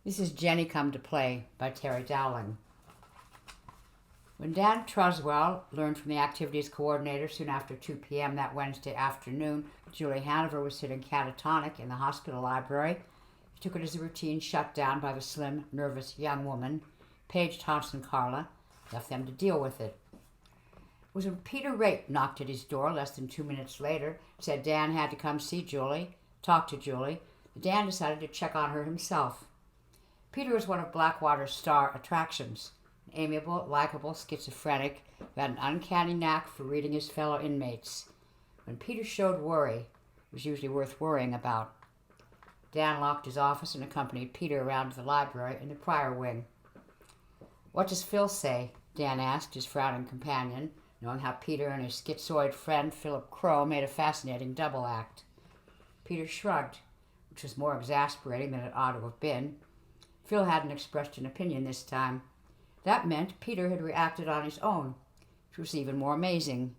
This is Jenny Come to Play by Terry Dowling. When Dan Truswell learned from the activities coordinator soon after 2 p.m. that Wednesday afternoon Julie Hanover was sitting catatonic in the hospital library, he took it as a routine shut down by the slim, nervous young woman, paged Hans and Carla, left them to deal with it. It was when Peter Raitt knocked at his door less than 2 minutes later, said Dan had to come see Julie, talk to Julie, that Dan decided to check on her himself. Peter was one of Blackwater's star attractions, an amiable, likable schizophrenic who had an uncanny knack for reading his fellow inmates. When Peter showed worry, it was usually worth worrying about. Dan locked his office and accompanied Peter around to the library in the prior wing. "What does Phil say?" Dan asked his frowning companion, knowing how Peter and his schizoid friend Philip Crow made a fascinating double act. Peter shrugged, which was more exasperating than it ought to have been. Phil hadn't expressed an opinion this time. That meant Peter had reacted on his own, which was even more amazing.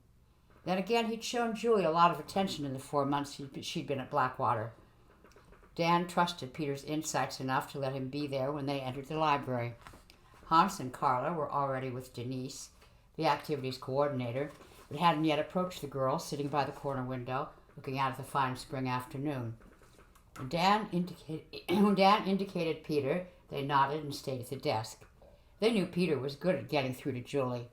Then again, he'd shown Julie a lot of attention in the 4 months she'd been at Blackwater. Dan trusted Peter's insights enough to let him be there when they entered the library. Hans and Carla were already with Denise, the activities coordinator, but hadn't yet approached the girl sitting by the corner window, looking out at the fine spring afternoon. When Dan indicated Peter, they nodded and stayed at the desk. They knew Peter was good at getting through to Julie.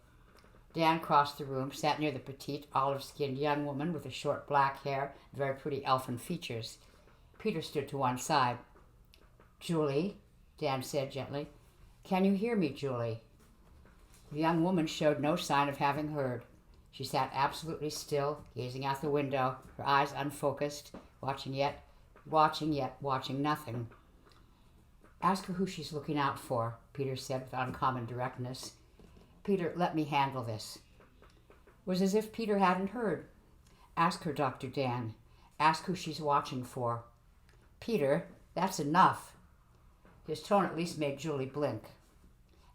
Dan crossed the room, sat near the petite, olive-skinned young woman with the short black hair and very pretty elfin features. Peter stood to one side. "Julie," Dan said gently. "Can you hear me, Julie?" The young woman showed no sign of having heard. She sat absolutely still, gazing out the window, her eyes unfocused, watching nothing. "Ask her who she's looking out for," Peter said with uncommon directness. "Peter, let me handle this." It was as if Peter hadn't heard. "Ask her, Dr. Dan. Ask who she's watching for." "Peter, that's enough." His tone at least made Julie blink.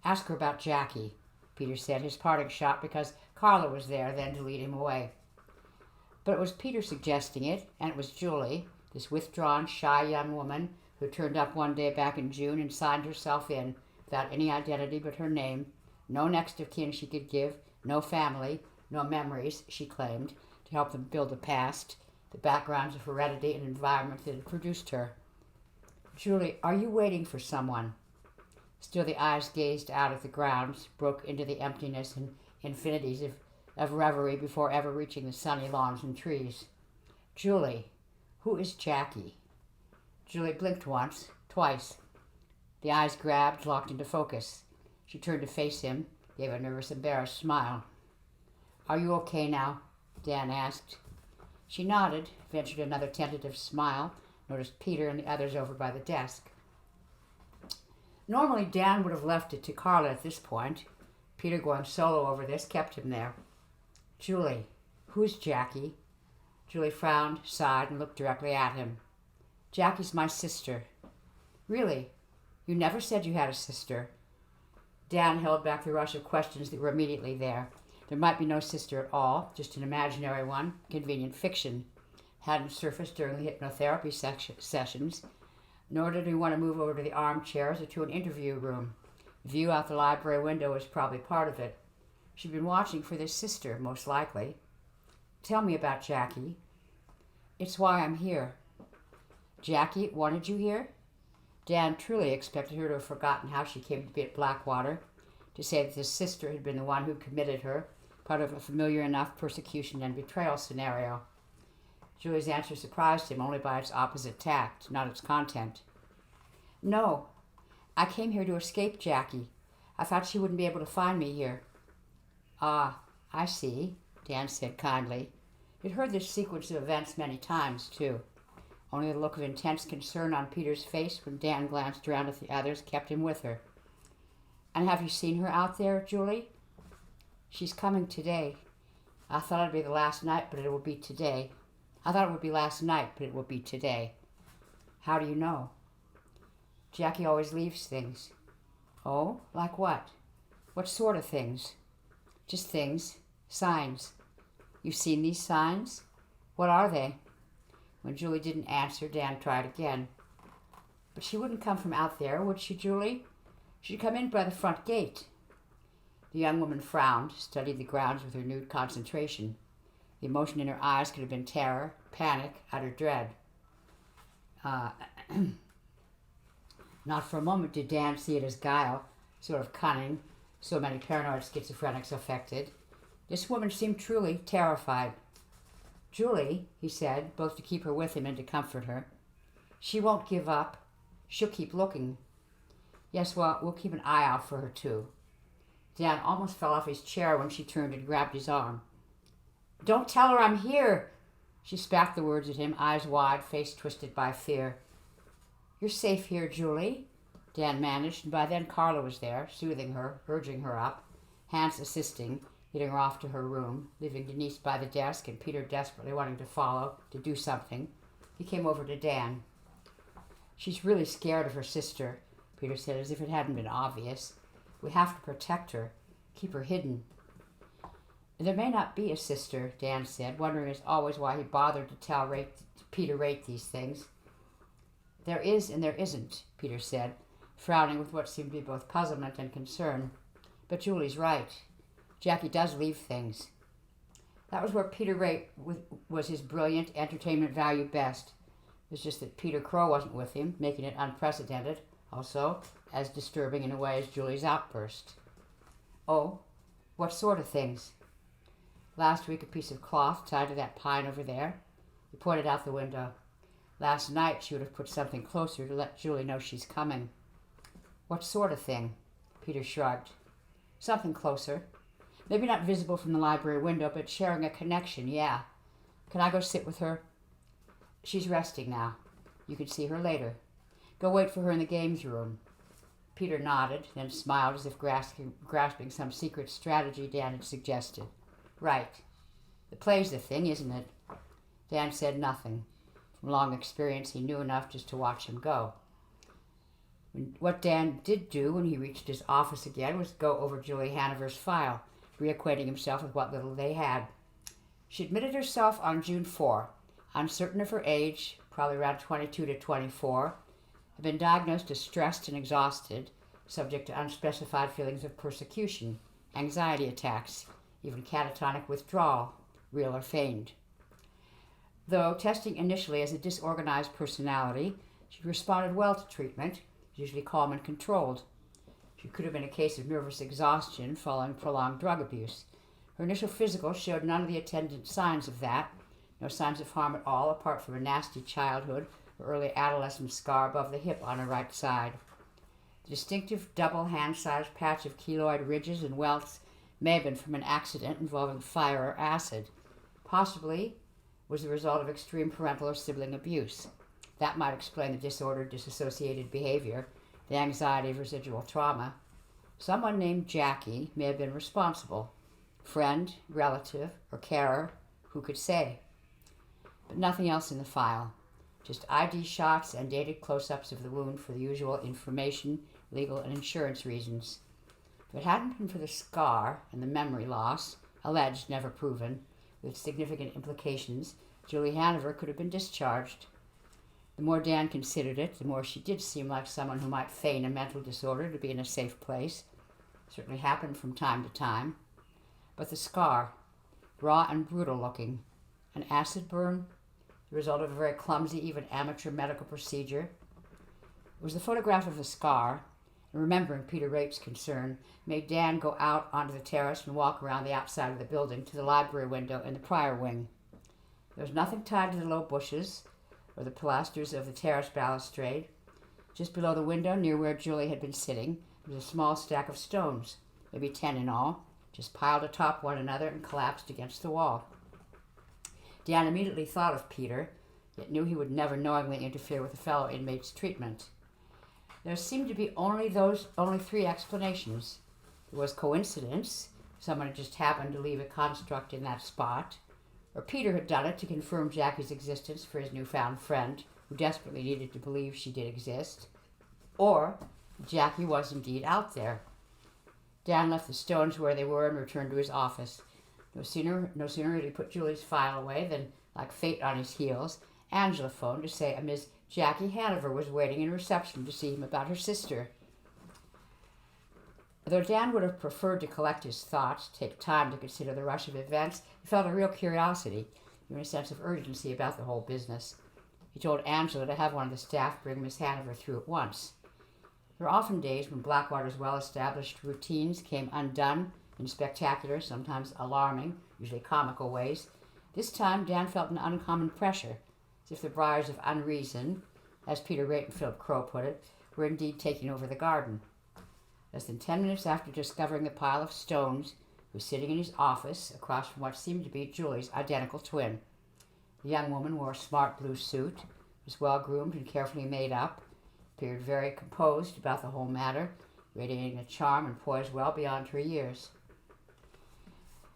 "Ask her about Jackie," Peter said, his parting shot because Carla was there then to lead him away. But it was Peter suggesting it, and it was Julie, this withdrawn, shy young woman who turned up one day back in June and signed herself in without any identity but her name, no next of kin she could give, no family, no memories, she claimed, to help them build a past, the backgrounds of heredity and environment that had produced her. "Julie, are you waiting for someone?" Still the eyes gazed out at the grounds, broke into the emptiness and infinities of reverie before ever reaching the sunny lawns and trees. "Julie, who is Jackie?" Julie blinked once, twice. The eyes grabbed, locked into focus. She turned to face him, gave a nervous, embarrassed smile. "Are you okay now?" Dan asked. She nodded, ventured another tentative smile, noticed Peter and the others over by the desk. Normally, Dan would have left it to Carla at this point. Peter going solo over this kept him there. "Julie, who's Jackie?" Julie frowned, sighed, and looked directly at him. "Jackie's my sister." "Really? You never said you had a sister." Dan held back the rush of questions that were immediately there. There might be no sister at all, just an imaginary one, convenient fiction. Hadn't surfaced during the hypnotherapy sessions, nor did he want to move over to the armchairs or to an interview room. The view out the library window was probably part of it. She'd been watching for this sister, most likely. "Tell me about Jackie." "It's why I'm here." "Jackie wanted you here?" Dan truly expected her to have forgotten how she came to be at Blackwater, to say that his sister had been the one who committed her, part of a familiar enough persecution and betrayal scenario. Julie's answer surprised him only by its opposite tact, not its content. "No, I came here to escape Jackie. I thought she wouldn't be able to find me here." "Ah, I see," Dan said kindly. He'd heard this sequence of events many times, too. Only the look of intense concern on Peter's face when Dan glanced around at the others kept him with her. "And have you seen her out there, Julie?" "She's coming today. I thought it'd be the last night, but it will be today. I thought it would be last night, but it will be today." "How do you know?" "Jackie always leaves things." "Oh, like what? What sort of things?" "Just things. Signs." "You've seen these signs? What are they?" When Julie didn't answer, Dan tried again. But she wouldn't come from out there, would she, Julie? She'd come in by the front gate. The young woman frowned, studied the grounds with renewed concentration. The emotion in her eyes could have been terror, panic, utter dread. Not for a moment did Dan see it as guile, sort of cunning, so many paranoid schizophrenics affected. This woman seemed truly terrified. Julie, he said, both to keep her with him and to comfort her, she won't give up. She'll keep looking. Yes, well, we'll keep an eye out for her, too. Dan almost fell off his chair when she turned and grabbed his arm. Don't tell her I'm here. She spat the words at him, eyes wide, face twisted by fear. You're safe here, Julie, Dan managed, and by then Carla was there, soothing her, urging her up, Hans assisting, getting her off to her room, leaving Denise by the desk and Peter desperately wanting to follow, to do something. He came over to Dan. She's really scared of her sister, Peter said, as if it hadn't been obvious. We have to protect her, keep her hidden. There may not be a sister, Dan said, wondering as always why he bothered to tell Peter Rate these things. There is and there isn't, Peter said, frowning with what seemed to be both puzzlement and concern. But Julie's right. Jackie does leave things. That was where Peter Rate was his brilliant entertainment value best. It was just that Peter Crow wasn't with him, making it unprecedented, also as disturbing in a way as Julie's outburst. Oh, what sort of things? Last week a piece of cloth tied to that pine over there. He pointed out the window. Last night she would have put something closer to let Julie know she's coming. What sort of thing? Peter shrugged. Something closer. Maybe not visible from the library window, but sharing a connection, yeah. Can I go sit with her? She's resting now. You can see her later. Go wait for her in the games room. Peter nodded, then smiled as if grasping some secret strategy Dan had suggested. Right. The play's the thing, isn't it? Dan said nothing. From long experience, he knew enough just to watch him go. What Dan did do when he reached his office again was go over Julie Hanover's file, reacquainting himself with what little they had. She admitted herself on June 4, uncertain of her age, probably around 22 to 24, had been diagnosed as stressed and exhausted, subject to unspecified feelings of persecution, anxiety attacks, even catatonic withdrawal, real or feigned. Though testing initially as a disorganized personality, she responded well to treatment, usually calm and controlled. She could have been a case of nervous exhaustion following prolonged drug abuse. Her initial physical showed none of the attendant signs of that, no signs of harm at all apart from a nasty childhood or early adolescent scar above the hip on her right side. The distinctive double hand-sized patch of keloid ridges and welts may have been from an accident involving fire or acid. Possibly was the result of extreme parental or sibling abuse. That might explain the disordered, disassociated behavior, the anxiety of residual trauma. Someone named Jackie may have been responsible. Friend, relative, or carer, who could say? But nothing else in the file. Just ID shots and dated close-ups of the wound for the usual information, legal, and insurance reasons. If it hadn't been for the scar and the memory loss, alleged, never proven, with significant implications, Julie Hanover could have been discharged. The more Dan considered it, the more she did seem like someone who might feign a mental disorder to be in a safe place. Certainly happened from time to time. But the scar, raw and brutal looking, an acid burn, the result of a very clumsy, even amateur medical procedure. It was the photograph of the scar, and remembering Peter Rape's concern, made Dan go out onto the terrace and walk around the outside of the building to the library window in the prior wing. There was nothing tied to the low bushes or the pilasters of the terrace balustrade. Just below the window, near where Julie had been sitting, was a small stack of stones, maybe 10 in all, just piled atop one another and collapsed against the wall. Dan immediately thought of Peter, yet knew he would never knowingly interfere with a fellow inmate's treatment. There seemed to be only 3 explanations. It was coincidence, someone had just happened to leave a construct in that spot, or Peter had done it to confirm Jackie's existence for his newfound friend, who desperately needed to believe she did exist, or Jackie was indeed out there. Dan left the stones where they were and returned to his office. No sooner had he put Julie's file away than, like fate on his heels, Angela phoned to say a Miss Jackie Hanover was waiting in reception to see him about her sister. Though Dan would have preferred to collect his thoughts, take time to consider the rush of events, he felt a real curiosity, even a sense of urgency about the whole business. He told Angela to have one of the staff bring Miss Hanover through at once. There were often days when Blackwater's well-established routines came undone in spectacular, sometimes alarming, usually comical ways. This time Dan felt an uncommon pressure, as if the briars of unreason, as Peter Rate and Philip Crow put it, were indeed taking over the garden. Less than 10 minutes after discovering the pile of stones, he was sitting in his office across from what seemed to be Julie's identical twin. The young woman wore a smart blue suit, was well-groomed and carefully made up, appeared very composed about the whole matter, radiating a charm and poise well beyond her years.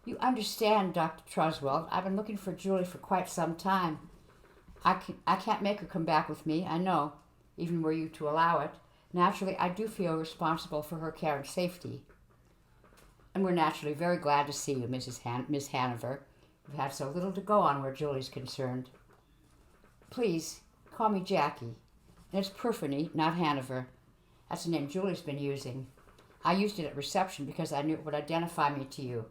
"You understand, Dr. Truswell, I've been looking for Julie for quite some time. I can't make her come back with me, I know, even were you to allow it. Naturally, I do feel responsible for her care and safety. And we're naturally very glad to see you, Miss Hanover. We've had so little to go on where Julie's concerned. Please, call me Jackie. And it's Perfony, not Hanover. That's the name Julie's been using. I used it at reception because I knew it would identify me to you.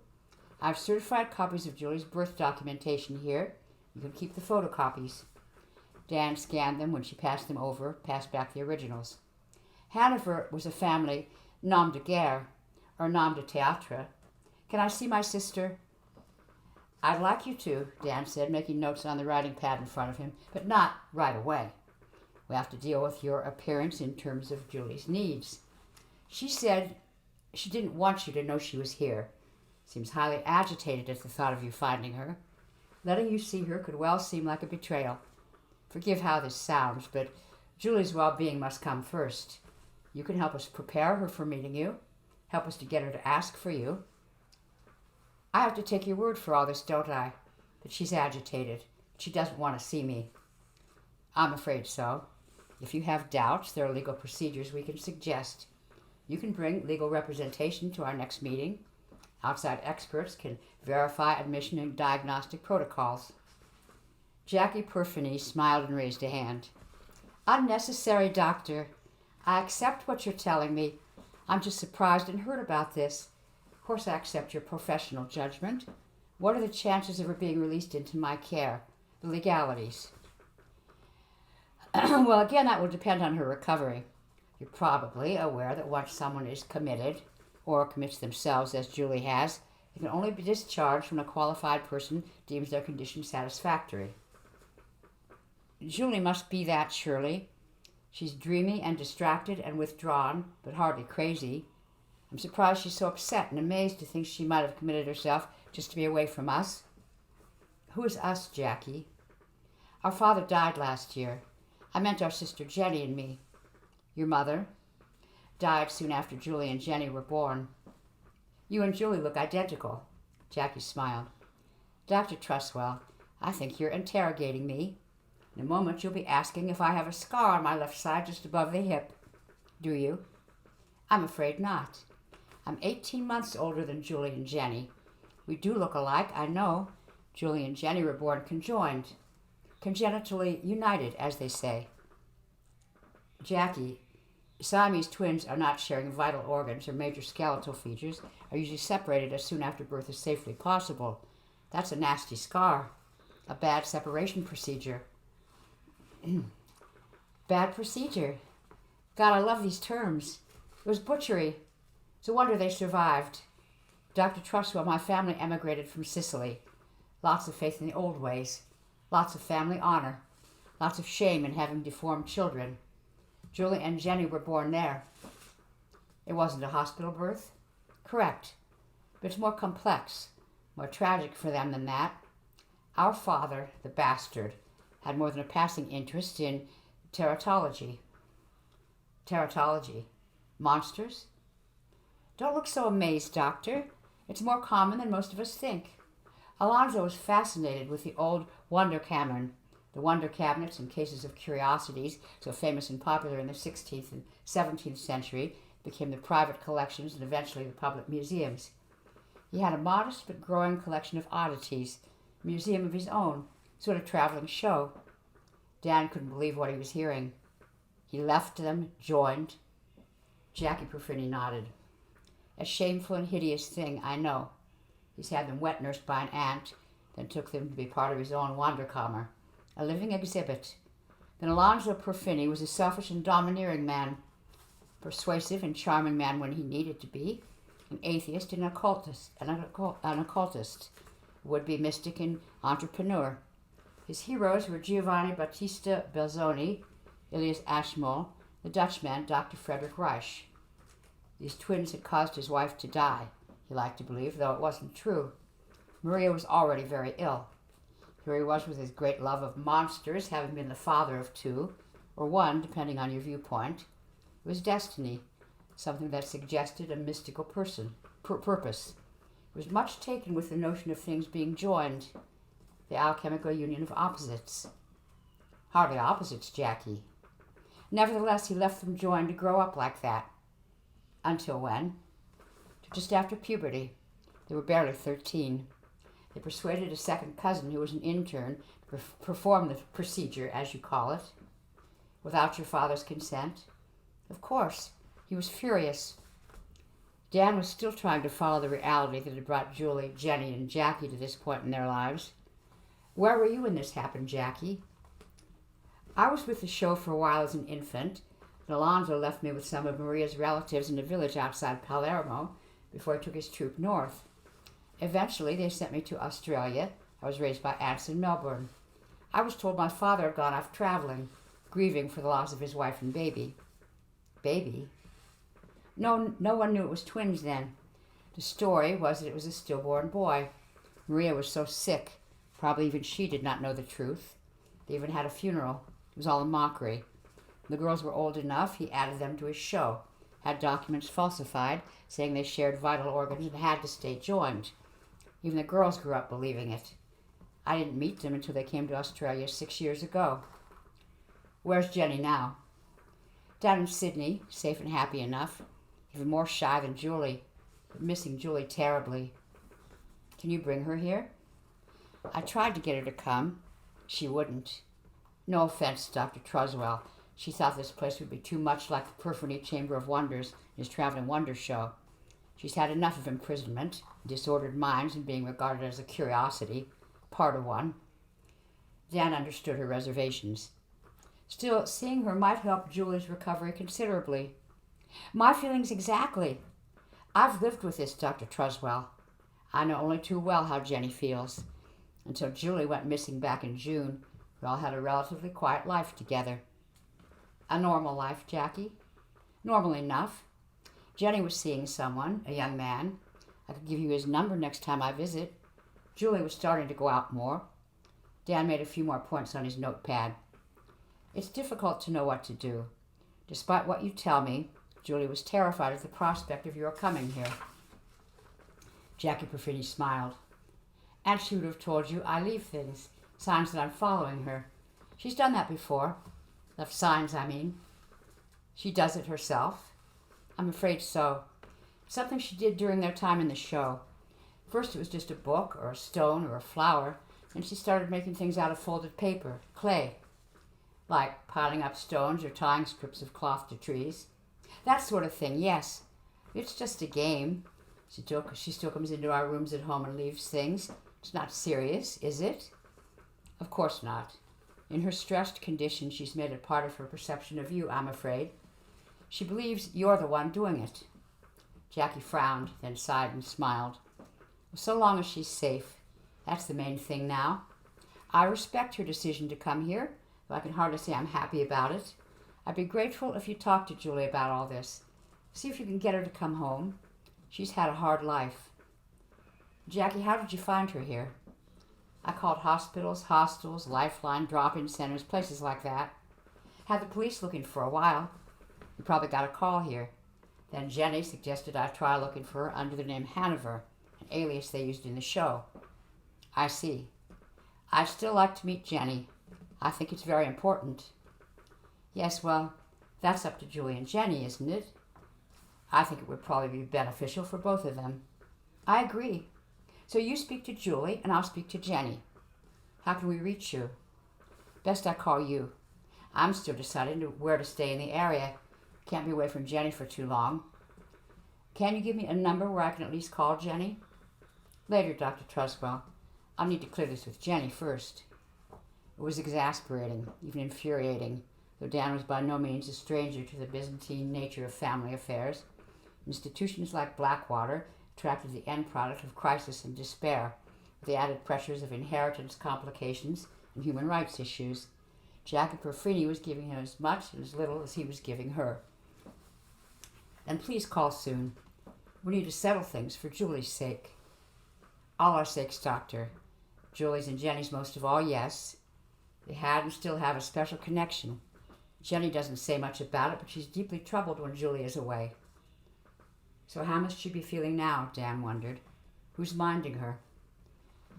I have certified copies of Julie's birth documentation here. You can keep the photocopies." Dan scanned them when she passed back the originals. Hanover was a family nom de guerre, or nom de théâtre. "Can I see my sister?" "I'd like you to," Dan said, making notes on the writing pad in front of him, "but not right away. We have to deal with your appearance in terms of Julie's needs. She said she didn't want you to know she was here. Seems highly agitated at the thought of you finding her. Letting you see her could well seem like a betrayal. Forgive how this sounds, but Julie's well-being must come first. You can help us prepare her for meeting you, help us to get her to ask for you. I have to take your word for all this, don't I? That she's agitated. She doesn't want to see me." "I'm afraid so. If you have doubts, there are legal procedures we can suggest. You can bring legal representation to our next meeting. Outside experts can verify admission and diagnostic protocols." Jackie Perfony smiled and raised a hand. "Unnecessary, Doctor. I accept what you're telling me. I'm just surprised and hurt about this. Of course I accept your professional judgment. What are the chances of her being released into my care? The legalities?" "Well, again, that will depend on her recovery. You're probably aware that once someone is committed, or commits themselves as Julie has, they can only be discharged when a qualified person deems their condition satisfactory. Julie must be that, surely. She's dreamy and distracted and withdrawn, but hardly crazy. I'm surprised she's so upset and amazed to think she might have committed herself just to be away from us." "Who is us, Jackie?" "Our father died last year. I meant our sister Jenny and me." "Your mother?" "Died soon after Julie and Jenny were born." "You and Julie look identical." Jackie smiled. "Dr. Truswell, I think you're interrogating me. In a moment you'll be asking if I have a scar on my left side just above the hip. Do you?" "I'm afraid not. I'm 18 months older than Julie and Jenny. We do look alike, I know. Julie and Jenny were born conjoined. Congenitally united, as they say." "Jackie, Siamese twins are not sharing vital organs or major skeletal features, are usually separated as soon after birth as safely possible. That's a nasty scar. A bad separation procedure." "Bad procedure. God, I love these terms. It was butchery. It's a wonder they survived. Dr. Truswell, my family emigrated from Sicily. Lots of faith in the old ways. Lots of family honor. Lots of shame in having deformed children. Julie and Jenny were born there." "It wasn't a hospital birth?" "Correct. But it's more complex, more tragic for them than that. Our father, the bastard, had more than a passing interest in teratology." "Teratology? Monsters?" "Don't look so amazed, Doctor. It's more common than most of us think. Alonzo was fascinated with the old Wonder Cabinet, the Wonder Cabinets and cases of curiosities, so famous and popular in the 16th and 17th century, became the private collections and eventually the public museums. He had a modest but growing collection of oddities, a museum of his own, sort of traveling show. Dan couldn't believe what he was hearing. He left them, joined. Jackie Perfini nodded. A shameful and hideous thing, I know. He's had them wet nursed by an aunt, then took them to be part of his own Wanderkammer, a living exhibit. Then Alonzo Perfini was a selfish and domineering man, persuasive and charming man when he needed to be, an atheist and an occultist, would-be mystic and entrepreneur. His heroes were Giovanni Battista Belzoni, Elias Ashmole, the Dutchman Dr. Frederick Reich. These twins had caused his wife to die, he liked to believe, though it wasn't true. Maria was already very ill. Here he was with his great love of monsters, having been the father of two, or one, depending on your viewpoint. It was destiny, something that suggested a mystical purpose. He was much taken with the notion of things being joined, the alchemical union of opposites. Hardly opposites, Jackie. Nevertheless, he left them joined to grow up like that. Until when? Just after puberty. They were barely 13. They persuaded a second cousin who was an intern to perform the procedure, as you call it, without your father's consent. Of course, he was furious. Dan was still trying to follow the reality that had brought Julie, Jenny, and Jackie to this point in their lives. Where were you when this happened, Jackie? I was with the show for a while as an infant, and Alonzo left me with some of Maria's relatives in a village outside Palermo before he took his troop north. Eventually, they sent me to Australia. I was raised by aunts in Melbourne. I was told my father had gone off traveling, grieving for the loss of his wife and baby. Baby? No one knew it was twins then. The story was that it was a stillborn boy. Maria was so sick, probably even she did not know the truth. They even had a funeral. It was all a mockery. When the girls were old enough, he added them to his show, had documents falsified, saying they shared vital organs and had to stay joined. Even the girls grew up believing it. I didn't meet them until they came to Australia 6 years ago. Where's Jenny now? Down in Sydney, safe and happy enough. Even more shy than Julie, but missing Julie terribly. Can you bring her here? I tried to get her to come. She wouldn't. No offense, Dr. Truswell. She thought this place would be too much like the Perfini Chamber of Wonders, his traveling wonder show. She's had enough of imprisonment, disordered minds, and being regarded as a curiosity, part of one. Dan understood her reservations. Still, seeing her might help Julie's recovery considerably. My feelings exactly. I've lived with this, Dr. Truswell. I know only too well how Jenny feels. Until Julie went missing back in June, we all had a relatively quiet life together. A normal life, Jackie. Normal enough. Jenny was seeing someone, a young man. I could give you his number next time I visit. Julie was starting to go out more. Dan made a few more points on his notepad. It's difficult to know what to do. Despite what you tell me, Julie was terrified at the prospect of your coming here. Jackie Perfini smiled. And she would have told you I leave things, signs that I'm following her. She's done that before. Left signs, I mean. She does it herself. I'm afraid so. Something she did during their time in the show. First it was just a book or a stone or a flower, and she started making things out of folded paper, clay, like piling up stones or tying strips of cloth to trees. That sort of thing, yes. It's just a game. She still comes into our rooms at home and leaves things. It's not serious, is it? Of course not. In her stressed condition, she's made it part of her perception of you, I'm afraid. She believes you're the one doing it. Jackie frowned, then sighed and smiled. So long as she's safe, that's the main thing now. I respect her decision to come here, though I can hardly say I'm happy about it. I'd be grateful if you talked to Julie about all this. See if you can get her to come home. She's had a hard life. Jackie, how did you find her here? I called hospitals, hostels, lifeline, drop-in centers, places like that. Had the police looking for a while. You probably got a call here. Then Jenny suggested I try looking for her under the name Hanover, an alias they used in the show. I see. I'd still like to meet Jenny. I think it's very important. Yes, well, that's up to Julie and Jenny, isn't it? I think it would probably be beneficial for both of them. I agree. So you speak to Julie, and I'll speak to Jenny. How can we reach you? Best I call you. I'm still deciding where to stay in the area. Can't be away from Jenny for too long. Can you give me a number where I can at least call Jenny? Later, Dr. Truswell. I'll need to clear this with Jenny first. It was exasperating, even infuriating, though Dan was by no means a stranger to the Byzantine nature of family affairs. Institutions like Blackwater attracted the end product of crisis and despair, with the added pressures of inheritance complications and human rights issues. Jackie Perfini was giving him as much and as little as he was giving her. Then please call soon. We need to settle things for Julie's sake. All our sakes, Doctor. Julie's and Jenny's most of all, yes. They had and still have a special connection. Jenny doesn't say much about it, but she's deeply troubled when Julie is away. So how must she be feeling now, Dan wondered. Who's minding her?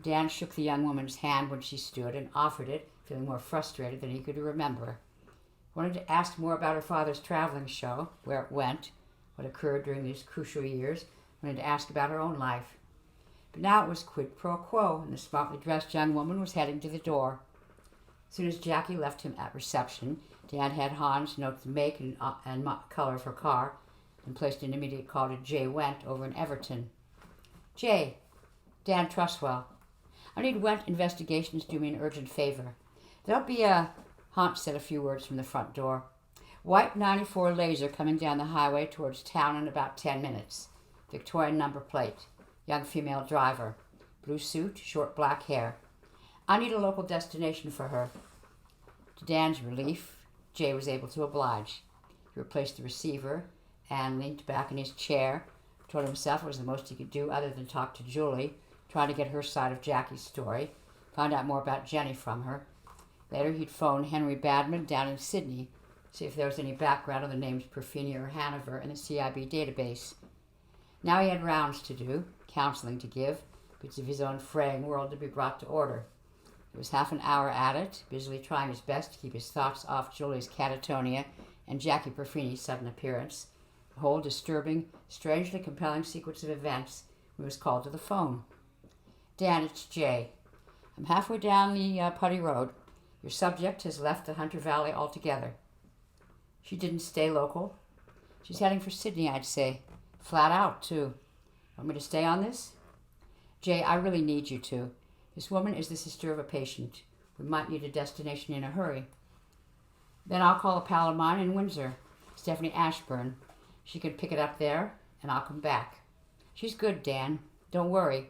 Dan shook the young woman's hand when she stood and offered it, feeling more frustrated than he could remember. He wanted to ask more about her father's traveling show, where it went, what occurred during these crucial years, wanted to ask about her own life. But now it was quid pro quo, and the smartly dressed young woman was heading to the door. As soon as Jackie left him at reception, Dan had Hans note the make and color of her car and placed an immediate call to Jay Went over in Everton. Jay, Dan Truswell. I need Went investigations to do me an urgent favor. There'll be Hans said a few words from the front door. White 94 Laser coming down the highway towards town in about 10 minutes. Victorian number plate. Young female driver. Blue suit, short black hair. I need a local destination for her. To Dan's relief, Jay was able to oblige. He replaced the receiver and leaned back in his chair, told himself it was the most he could do other than talk to Julie, try to get her side of Jackie's story, find out more about Jenny from her. Later he'd phone Henry Badman down in Sydney, see if there was any background on the names Perfini or Hanover in the CIB database. Now he had rounds to do, counseling to give, bits of his own fraying world to be brought to order. He was half an hour at it, busily trying his best to keep his thoughts off Julie's catatonia and Jackie Perfini's sudden appearance, the whole disturbing, strangely compelling sequence of events when he was called to the phone. Dan, it's Jay. I'm halfway down the Putty Road. Your subject has left the Hunter Valley altogether. She didn't stay local. She's heading for Sydney, I'd say. Flat out, too. Want me to stay on this? Jay, I really need you to. This woman is the sister of a patient. We might need a destination in a hurry. Then I'll call a pal of mine in Windsor, Stephanie Ashburn. She can pick it up there, and I'll come back. She's good, Dan. Don't worry.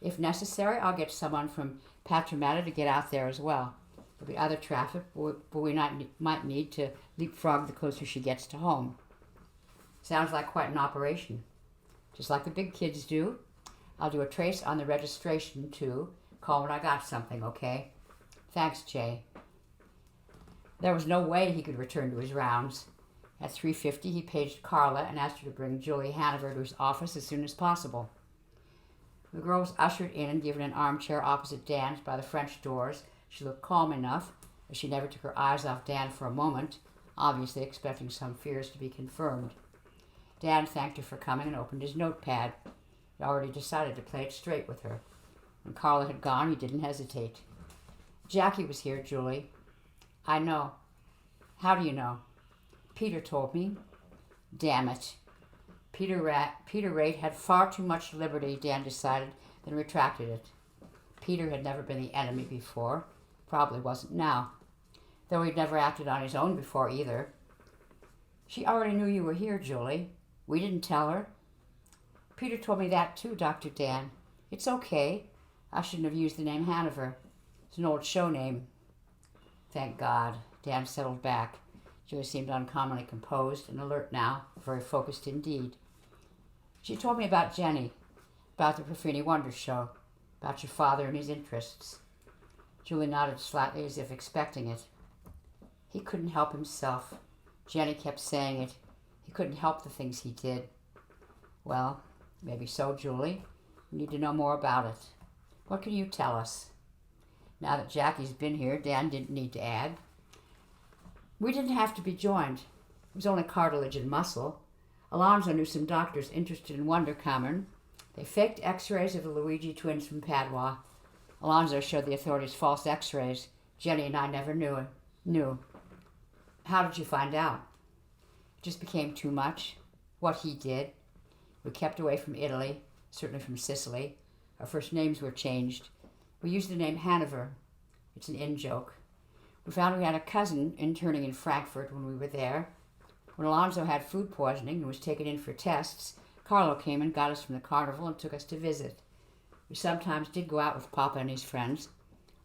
If necessary, I'll get someone from Parramatta to get out there as well. There'll be other traffic, but we might need to leapfrog the closer she gets to home. Sounds like quite an operation. Just like the big kids do. I'll do a trace on the registration, too. Call when I got something, okay? Thanks, Jay. There was no way he could return to his rounds. At 3:50, he paged Carla and asked her to bring Julie Hanover to his office as soon as possible. The girl was ushered in and given an armchair opposite Dan's by the French doors. She looked calm enough, as she never took her eyes off Dan for a moment, obviously expecting some fears to be confirmed. Dan thanked her for coming and opened his notepad. He already decided to play it straight with her. When Carla had gone, he didn't hesitate. Jackie was here, Julie. I know. How do you know? Peter told me. Damn it. Peter Rate had far too much liberty, Dan decided, then retracted it. Peter had never been the enemy before. Probably wasn't now. Though he'd never acted on his own before either. She already knew you were here, Julie. We didn't tell her. Peter told me that too, Dr. Dan. It's okay. I shouldn't have used the name Hanover. It's an old show name. Thank God. Dan settled back. Julie seemed uncommonly composed and alert now, very focused indeed. She told me about Jenny, about the Perfini Wonder Show, about your father and his interests. Julie nodded slightly as if expecting it. He couldn't help himself. Jenny kept saying it. He couldn't help the things he did. Well, maybe so, Julie. We need to know more about it. What can you tell us? Now that Jackie's been here, Dan didn't need to add. We didn't have to be joined. It was only cartilage and muscle. Alonzo knew some doctors interested in Wonder Cameron. They faked x-rays of the Luigi twins from Padua. Alonzo showed the authorities false x-rays. Jenny and I never knew. How did you find out? It just became too much. What he did. We kept away from Italy, certainly from Sicily. Our first names were changed. We used the name Hanover. It's an in-joke. We found we had a cousin interning in Frankfurt when we were there. When Alonso had food poisoning and was taken in for tests, Carlo came and got us from the carnival and took us to visit. We sometimes did go out with Papa and his friends.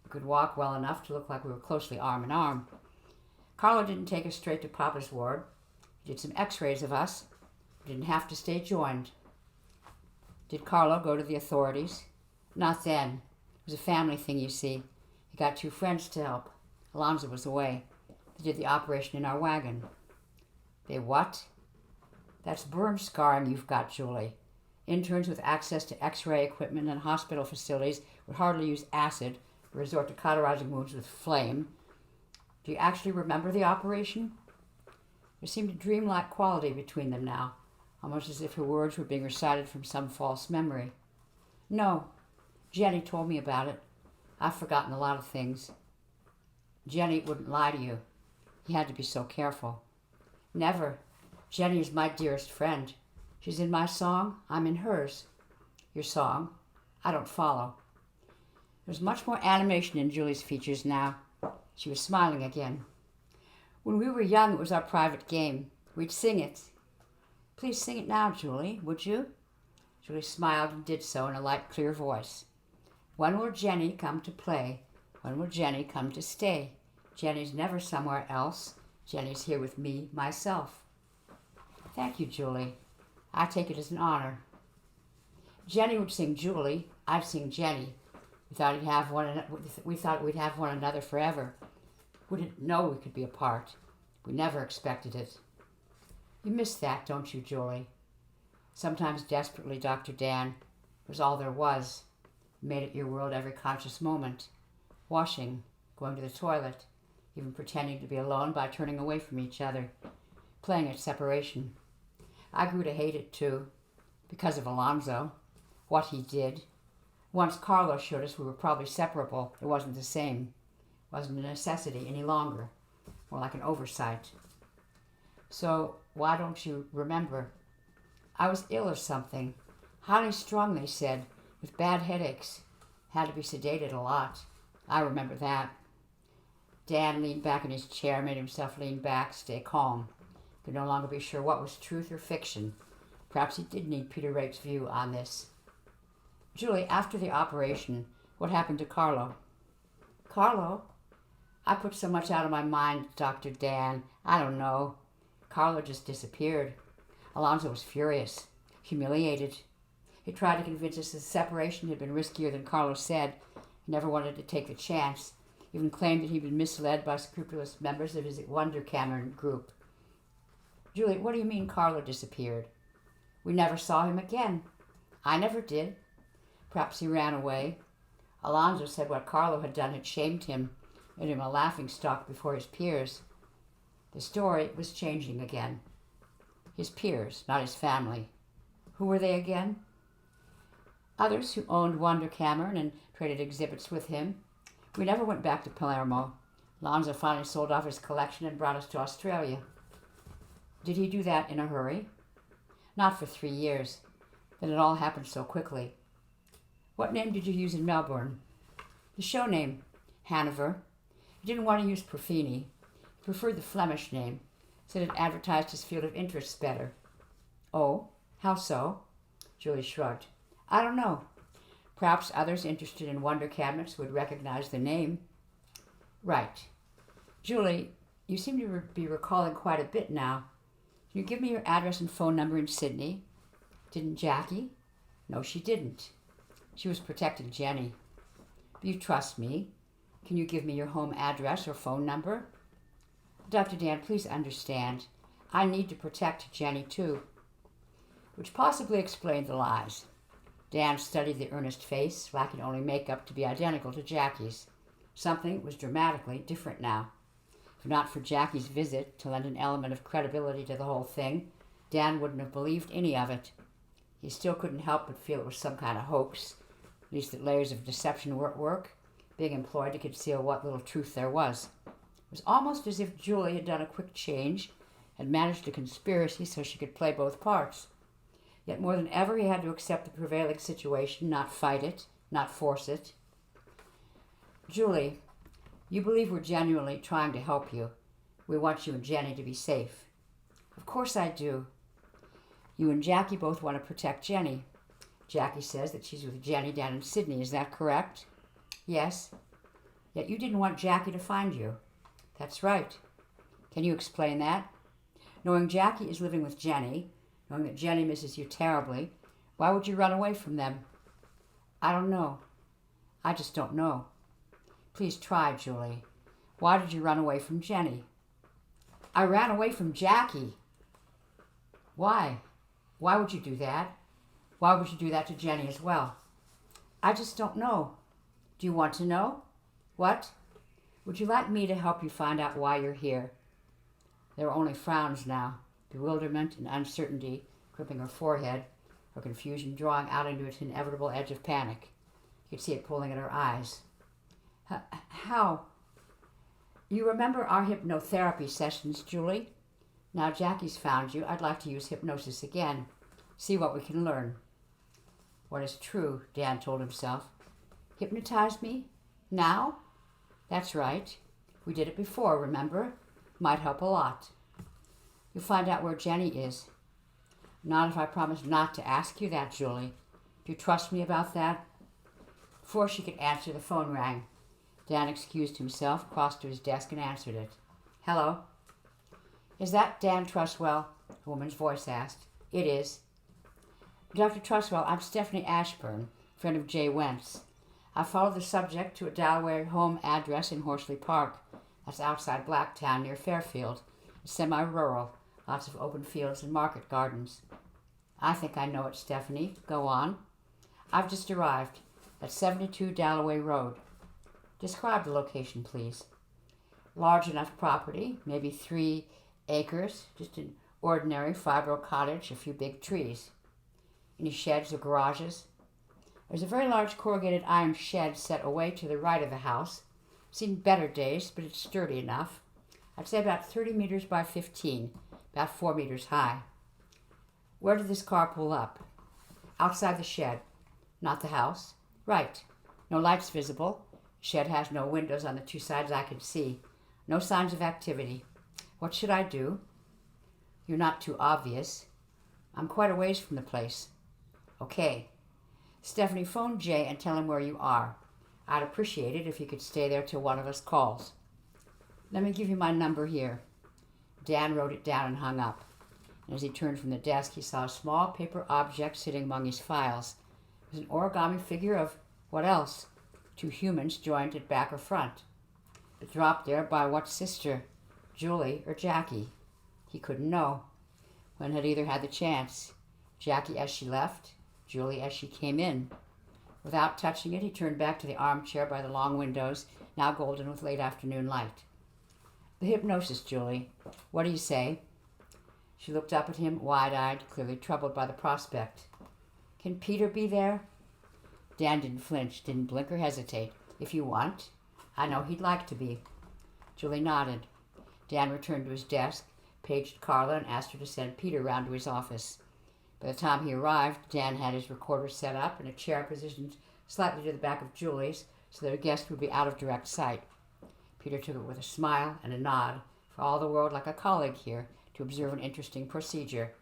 We could walk well enough to look like we were closely arm in arm. Carlo didn't take us straight to Papa's ward. He did some x-rays of us. We didn't have to stay joined. Did Carlo go to the authorities? Not then. It was a family thing, you see. He got 2 friends to help. Alonso was away. They did the operation in our wagon. They what? That's burn scarring you've got, Julie. Interns with access to x-ray equipment and hospital facilities would hardly use acid or resort to cauterizing wounds with flame. Do you actually remember the operation? There seemed a dreamlike quality between them now, almost as if her words were being recited from some false memory. No. Jenny told me about it. I've forgotten a lot of things. Jenny wouldn't lie to you. He had to be so careful. Never. Jenny is my dearest friend. She's in my song, I'm in hers. Your song? I don't follow. There's much more animation in Julie's features now. She was smiling again. When we were young, it was our private game. We'd sing it. Please sing it now, Julie, would you? Julie smiled and did so in a light, clear voice. When will Jenny come to play? When will Jenny come to stay? Jenny's never somewhere else. Jenny's here with me, myself. Thank you, Julie. I take it as an honor. Jenny would sing Julie. I'd sing Jenny. We thought we'd have one another forever. We didn't know we could be apart. We never expected it. You miss that, don't you, Julie? Sometimes desperately, Dr. Dan. It was all there was. You made it your world every conscious moment. Washing, going to the toilet, even pretending to be alone by turning away from each other, playing at separation. I grew to hate it too, because of Alonso, what he did. Once Carlo showed us we were probably separable. It wasn't the same. It wasn't a necessity any longer, more like an oversight. So why don't you remember? I was ill or something, highly strung, they said, with bad headaches. Had to be sedated a lot. I remember that. Dan leaned back in his chair, made himself lean back, stay calm. Could no longer be sure what was truth or fiction. Perhaps he did need Peter Rake's view on this. Julie, after the operation, what happened to Carlo? Carlo? I put so much out of my mind, Dr. Dan. I don't know. Carlo just disappeared. Alonso was furious, humiliated. He tried to convince us the separation had been riskier than Carlo said. He never wanted to take the chance. Even claimed that he'd been misled by scrupulous members of his Wunderkammern group. Julie, what do you mean Carlo disappeared? We never saw him again. I never did. Perhaps he ran away. Alonso said what Carlo had done had shamed him, made him a laughingstock before his peers. The story was changing again. His peers, not his family. Who were they again? Others who owned Wunderkammern and traded exhibits with him. We never went back to Palermo. Alonso finally sold off his collection and brought us to Australia. Did he do that in a hurry? Not for 3 years. Then it all happened so quickly. What name did you use in Melbourne? The show name, Hanover. He didn't want to use Perfini. He preferred the Flemish name, said it advertised his field of interests better. Oh, how so? Julie shrugged. I don't know. Perhaps others interested in Wunderkammers would recognize the name. Right. Julie, you seem to be recalling quite a bit now. Can you give me your address and phone number in Sydney? Didn't Jackie? No, she didn't. She was protecting Jenny. Do you trust me? Can you give me your home address or phone number? Dr. Dan, please understand. I need to protect Jenny too. Which possibly explained the lies. Dan studied the earnest face, lacking only makeup to be identical to Jackie's. Something was dramatically different now. If not for Jackie's visit to lend an element of credibility to the whole thing, Dan wouldn't have believed any of it. He still couldn't help but feel it was some kind of hoax, at least that layers of deception were at work, being employed to conceal what little truth there was. was almost as if Julie had done a quick change, had managed a conspiracy so she could play both parts. Yet more than ever he had to accept the prevailing situation, not fight it, not force it. Julie, you believe we're genuinely trying to help you. We want you and Jenny to be safe. Of course I do. You and Jackie both want to protect Jenny. Jackie says that she's with Jenny down in Sydney. Is that correct? Yes. Yet you didn't want Jackie to find you. That's right. Can you explain that? Knowing Jackie is living with Jenny, knowing that Jenny misses you terribly, why would you run away from them? I don't know. I just don't know. Please try, Julie. Why did you run away from Jenny? I ran away from Jackie. Why? Why would you do that? Why would you do that to Jenny as well? I just don't know. Do you want to know? What? Would you like me to help you find out why you're here? There were only frowns now, bewilderment and uncertainty gripping her forehead, her confusion drawing out into its inevitable edge of panic. You could see it pulling at her eyes. How? You remember our hypnotherapy sessions, Julie? Now Jackie's found you, I'd like to use hypnosis again. See what we can learn. What is true, Dan told himself. Hypnotize me? Now? That's right. We did it before, remember? Might help a lot. You'll find out where Jenny is. Not if I promise not to ask you that, Julie. Do you trust me about that? Before she could answer, the phone rang. Dan excused himself, crossed to his desk, and answered it. Hello? Is that Dan Truswell? A woman's voice asked. It is. Dr. Truswell, I'm Stephanie Ashburn, friend of Jay Wentz. I followed the subject to a Dowling home address in Horsley Park. That's outside Blacktown near Fairfield. It's semi-rural, lots of open fields and market gardens. I think I know it, Stephanie. Go on. I've just arrived at 72 Dalloway Road. Describe the location, please. Large enough property, maybe 3 acres, just an ordinary 5-row cottage, a few big trees. Any sheds or garages? There's a very large corrugated iron shed set away to the right of the house. Seen better days, but it's sturdy enough. I'd say about 30 meters by 15, about 4 meters high. Where did this car pull up? Outside the shed. Not the house? Right. No lights visible. Shed has no windows on the 2 sides I can see. No signs of activity. What should I do? You're not too obvious. I'm quite a ways from the place. Okay. Stephanie, phone Jay and tell him where you are. I'd appreciate it if you could stay there till one of us calls. Let me give you my number here. Dan wrote it down and hung up. And as he turned from the desk, he saw a small paper object sitting among his files. It was an origami figure of what else? 2 humans joined at back or front. But dropped there by what sister? Julie or Jackie? He couldn't know. One had either had the chance. Jackie as she left, Julie as she came in. Without touching it, he turned back to the armchair by the long windows, now golden with late afternoon light. The hypnosis, Julie. What do you say? She looked up at him, wide-eyed, clearly troubled by the prospect. Can Peter be there? Dan didn't flinch, didn't blink or hesitate. If you want. I know he'd like to be. Julie nodded. Dan returned to his desk, paged Carla, and asked her to send Peter round to his office. By the time he arrived, Dan had his recorder set up and a chair positioned slightly to the back of Julie's so that a guest would be out of direct sight. Peter took it with a smile and a nod, for all the world like a colleague here, to observe an interesting procedure.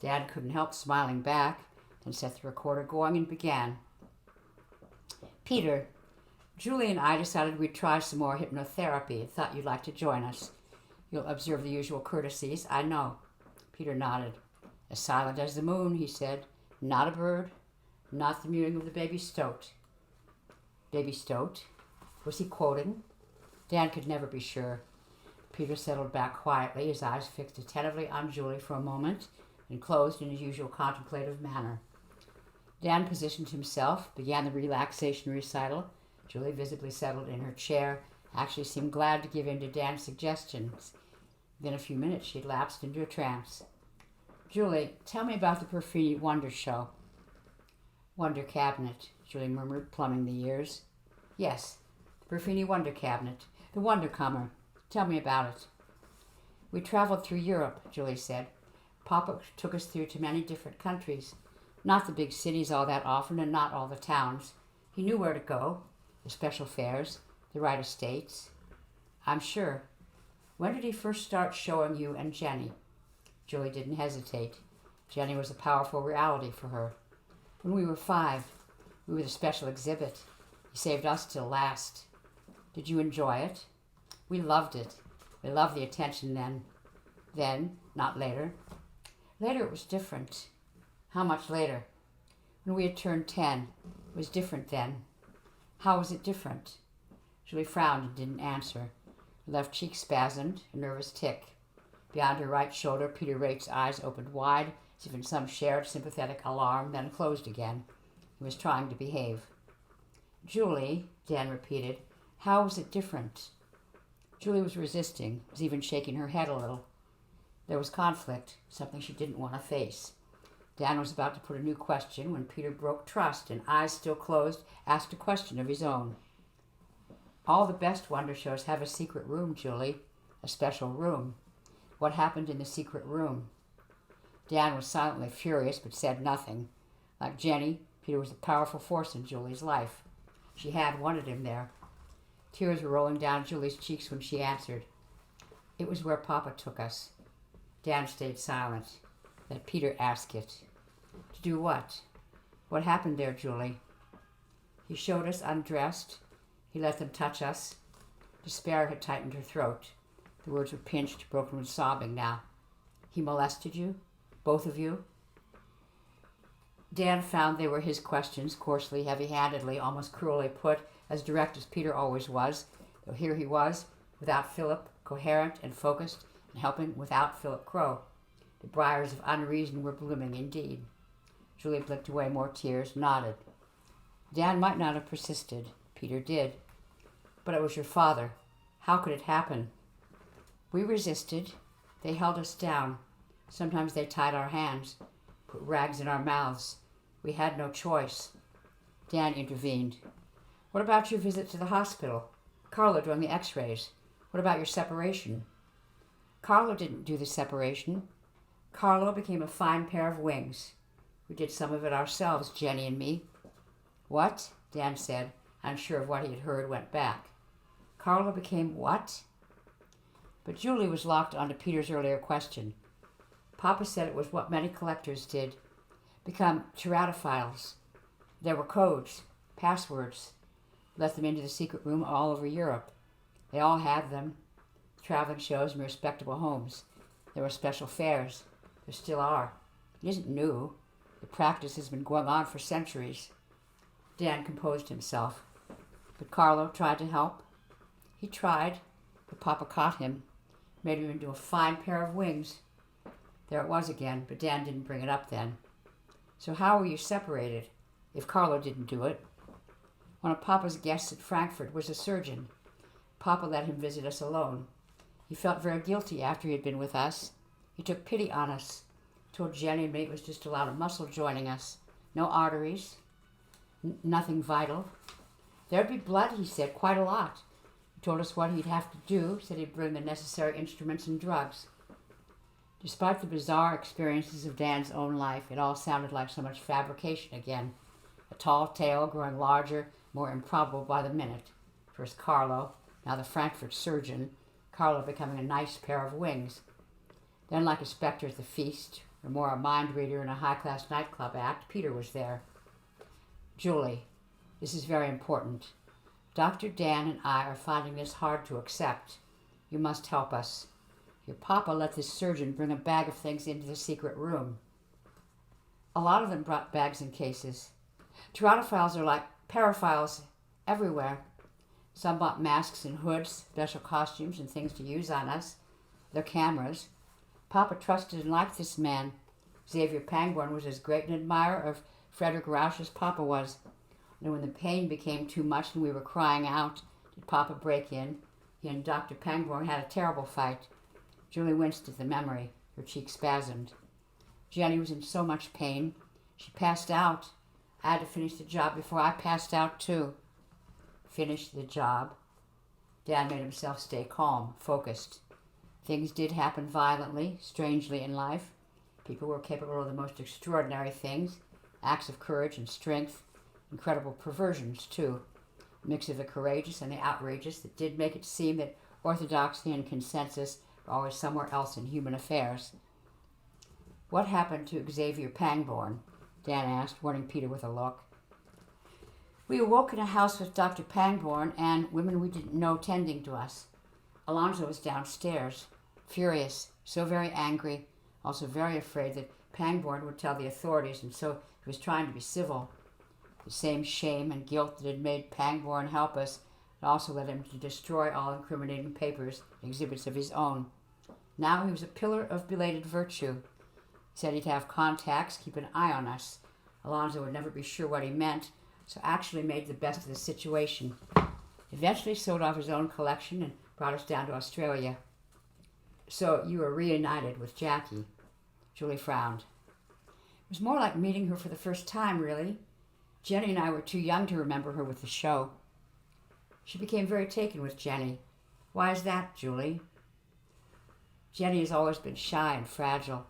Dan couldn't help smiling back, then set the recorder going and began. Peter, Julie and I decided we'd try some more hypnotherapy and thought you'd like to join us. You'll observe the usual courtesies, I know. Peter nodded. As silent as the moon, he said. Not a bird, not the mewing of the baby stoat. Baby stoat? Was he quoting? Dan could never be sure. Peter settled back quietly, his eyes fixed attentively on Julie for a moment, and closed in his usual contemplative manner. Dan positioned himself, began the relaxation recital. Julie, visibly settled in her chair, actually seemed glad to give in to Dan's suggestions. Within a few minutes, she had lapsed into a trance. Julie, tell me about the Perfini Wonder Show. Wonder Cabinet, Julie murmured, plumbing the ears. Yes, the Perfini Wonder Cabinet. The Wonder Comer. Tell me about it. We traveled through Europe, Julie said. Papa took us through to many different countries. Not the big cities all that often, and not all the towns. He knew where to go, the special fairs, the right estates. I'm sure. When did he first start showing you and Jenny? Julie didn't hesitate. Jenny was a powerful reality for her. When we were 5, we were the special exhibit. He saved us till last. Did you enjoy it? We loved it. We loved the attention then. Then, not later. Later it was different. How much later? When we had turned 10. It was different then. How was it different? Julie frowned and didn't answer. Her left cheek spasmed, a nervous tic. Beyond her right shoulder, Peter Rake's eyes opened wide, as if in some shared sympathetic alarm, then closed again. He was trying to behave. Julie, Dan repeated, how was it different? Julie was resisting, was even shaking her head a little. There was conflict, something she didn't want to face. Dan was about to put a new question when Peter broke trust and, eyes still closed, asked a question of his own. All the best wonder shows have a secret room, Julie. A special room. What happened in the secret room? Dan was silently furious but said nothing. Like Jenny, Peter was a powerful force in Julie's life. She had wanted him there. Tears were rolling down Julie's cheeks when she answered. It was where Papa took us. Dan stayed silent. Let Peter ask it. To do what? What happened there, Julie? He showed us undressed. He let them touch us. Despair had tightened her throat. The words were pinched, broken with sobbing now. He molested you? Both of you? Dan found they were his questions, coarsely, heavy-handedly, almost cruelly put, as direct as Peter always was, though here he was, without Philip, coherent and focused, and helping without Philip Crow. The briars of unreason were blooming indeed. Julie blinked away more tears, nodded. Dan might not have persisted. Peter did. But it was your father. How could it happen? We resisted. They held us down. Sometimes they tied our hands, put rags in our mouths. We had no choice. Dan intervened. What about your visit to the hospital? Carlo doing the x-rays. What about your separation? Carlo didn't do the separation. Carlo became a fine pair of wings. We did some of it ourselves, Jenny and me. What? Dan said, unsure of what he had heard, went back. Carlo became what? But Julie was locked onto Peter's earlier question. Papa said it was what many collectors did, become teratophiles. There were codes, passwords. Let them into the secret room all over Europe. They all had them. Traveling shows and respectable homes. There were special fairs. There still are. It isn't new. The practice has been going on for centuries. Dan composed himself. But Carlo tried to help. He tried, but Papa caught him, made him into a fine pair of wings. There it was again, but Dan didn't bring it up then. So how were you separated, if Carlo didn't do it? One of Papa's guests at Frankfurt was a surgeon. Papa let him visit us alone. He felt very guilty after he had been with us. He took pity on us. Told Jenny and me it was just a lot of muscle joining us. No arteries. Nothing vital. There'd be blood, he said, quite a lot. He told us what he'd have to do, said he'd bring the necessary instruments and drugs. Despite the bizarre experiences of Dan's own life, it all sounded like so much fabrication again. A tall tale growing larger, more improbable by the minute. First Carlo, now the Frankfurt surgeon, Carlo becoming a nice pair of wings. Then, like a specter at the feast, or more a mind reader in a high-class nightclub act, Peter was there. Julie, this is very important. Dr. Dan and I are finding this hard to accept. You must help us. Your papa let this surgeon bring a bag of things into the secret room. A lot of them brought bags and cases. Teratophiles are like paraphiles everywhere. Some bought masks and hoods, special costumes and things to use on us. Their cameras. Papa trusted and liked this man. Xavier Pangborn was as great an admirer of Frederick Rausch as Papa was. And when the pain became too much and we were crying out, did Papa break in? He and Dr. Pangborn had a terrible fight. Julie winced at the memory. Her cheek spasmed. Jenny was in so much pain. She passed out. I had to finish the job before I passed out, too. Finish the job? Dan made himself stay calm, focused. Things did happen violently, strangely in life. People were capable of the most extraordinary things, acts of courage and strength, incredible perversions, too. A mix of the courageous and the outrageous that did make it seem that orthodoxy and consensus were always somewhere else in human affairs. What happened to Xavier Pangborn? Dan asked, warning Peter with a look. We awoke in a house with Dr. Pangborn and women we didn't know tending to us. Alonzo was downstairs, furious, so very angry, also very afraid that Pangborn would tell the authorities, and so he was trying to be civil. The same shame and guilt that had made Pangborn help us had also led him to destroy all incriminating papers and exhibits of his own. Now he was a pillar of belated virtue. He said he'd have contacts, keep an eye on us. Alonzo would never be sure what he meant, so actually made the best of the situation. Eventually sold off his own collection and brought us down to Australia. So you were reunited with Jackie. Julie frowned. It was more like meeting her for the first time, really. Jenny and I were too young to remember her with the show. She became very taken with Jenny. Why is that, Julie? Jenny has always been shy and fragile.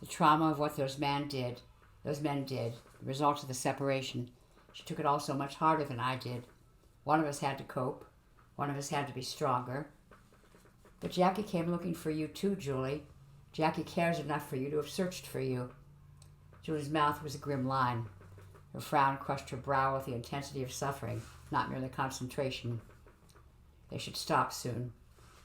The trauma of what those men did, the results of the separation. She took it all so much harder than I did. One of us had to cope. One of us had to be stronger. But Jackie came looking for you too, Julie. Jackie cares enough for you to have searched for you. Julie's mouth was a grim line. Her frown crushed her brow with the intensity of suffering, not merely concentration. They should stop soon.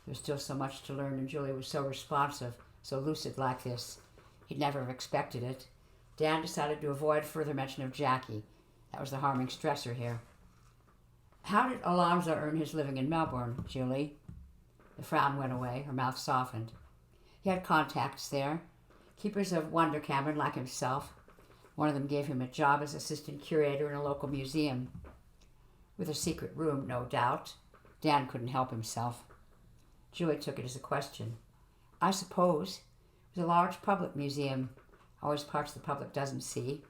There was still so much to learn, and Julie was so responsive, so lucid like this. He'd never have expected it. Dan decided to avoid further mention of Jackie. That was the harming stressor here. How did Alonzo earn his living in Melbourne, Julie? The frown went away. Her mouth softened. He had contacts there, keepers of wonder cameron like himself. One of them gave him a job as assistant curator in a local museum. With a secret room, no doubt. Dan couldn't help himself. Julie took it as a question. I suppose. It was a large public museum, always parts the public doesn't see.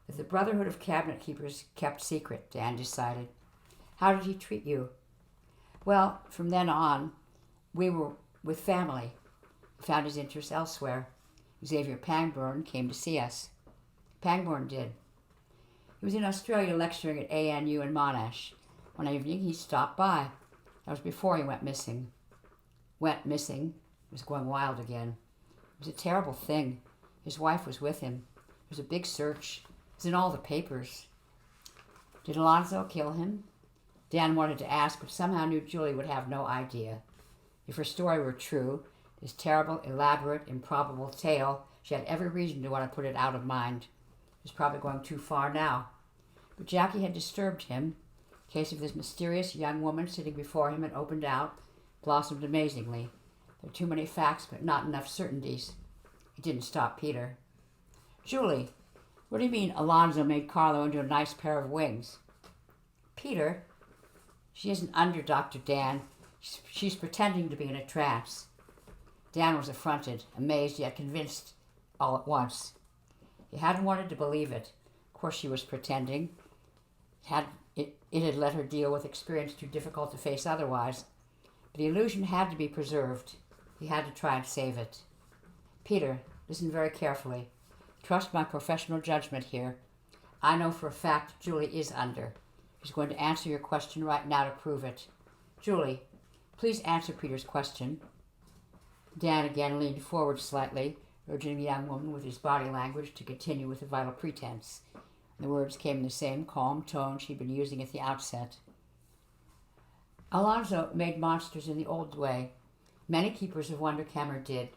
That the Brotherhood of Cabinet Keepers kept secret, Dan decided. How did he treat you? Well, from then on, we were with family. We found his interests elsewhere. Xavier Pangborn came to see us. Pangborn did. He was in Australia lecturing at ANU in Monash. One evening he stopped by. That was before he went missing. Went missing. He was going wild again. It was a terrible thing. His wife was with him. It was a big search. It was in all the papers. Did Alonzo kill him? Dan wanted to ask, but somehow knew Julie would have no idea. If her story were true, this terrible, elaborate, improbable tale, she had every reason to want to put it out of mind. It was probably going too far now. But Jackie had disturbed him. The case of this mysterious young woman sitting before him and opened out, blossomed amazingly. There were too many facts, but not enough certainties. It didn't stop Peter. Julie, what do you mean Alonzo made Carlo into a nice pair of wings? Peter, she isn't under Dr. Dan. She's pretending to be in a trance. Dan was affronted, amazed yet convinced all at once. He hadn't wanted to believe it. Of course she was pretending. It had let her deal with experience too difficult to face otherwise. But the illusion had to be preserved. He had to try and save it. Peter, listen very carefully. Trust my professional judgment here. I know for a fact Julie is under. She's going to answer your question right now to prove it. Julie, please answer Peter's question. Dan again leaned forward slightly, urging the young woman with his body language to continue with the vital pretense. The words came in the same calm tone she'd been using at the outset. Alonzo made monsters in the old way. Many keepers of Wonder Camera did.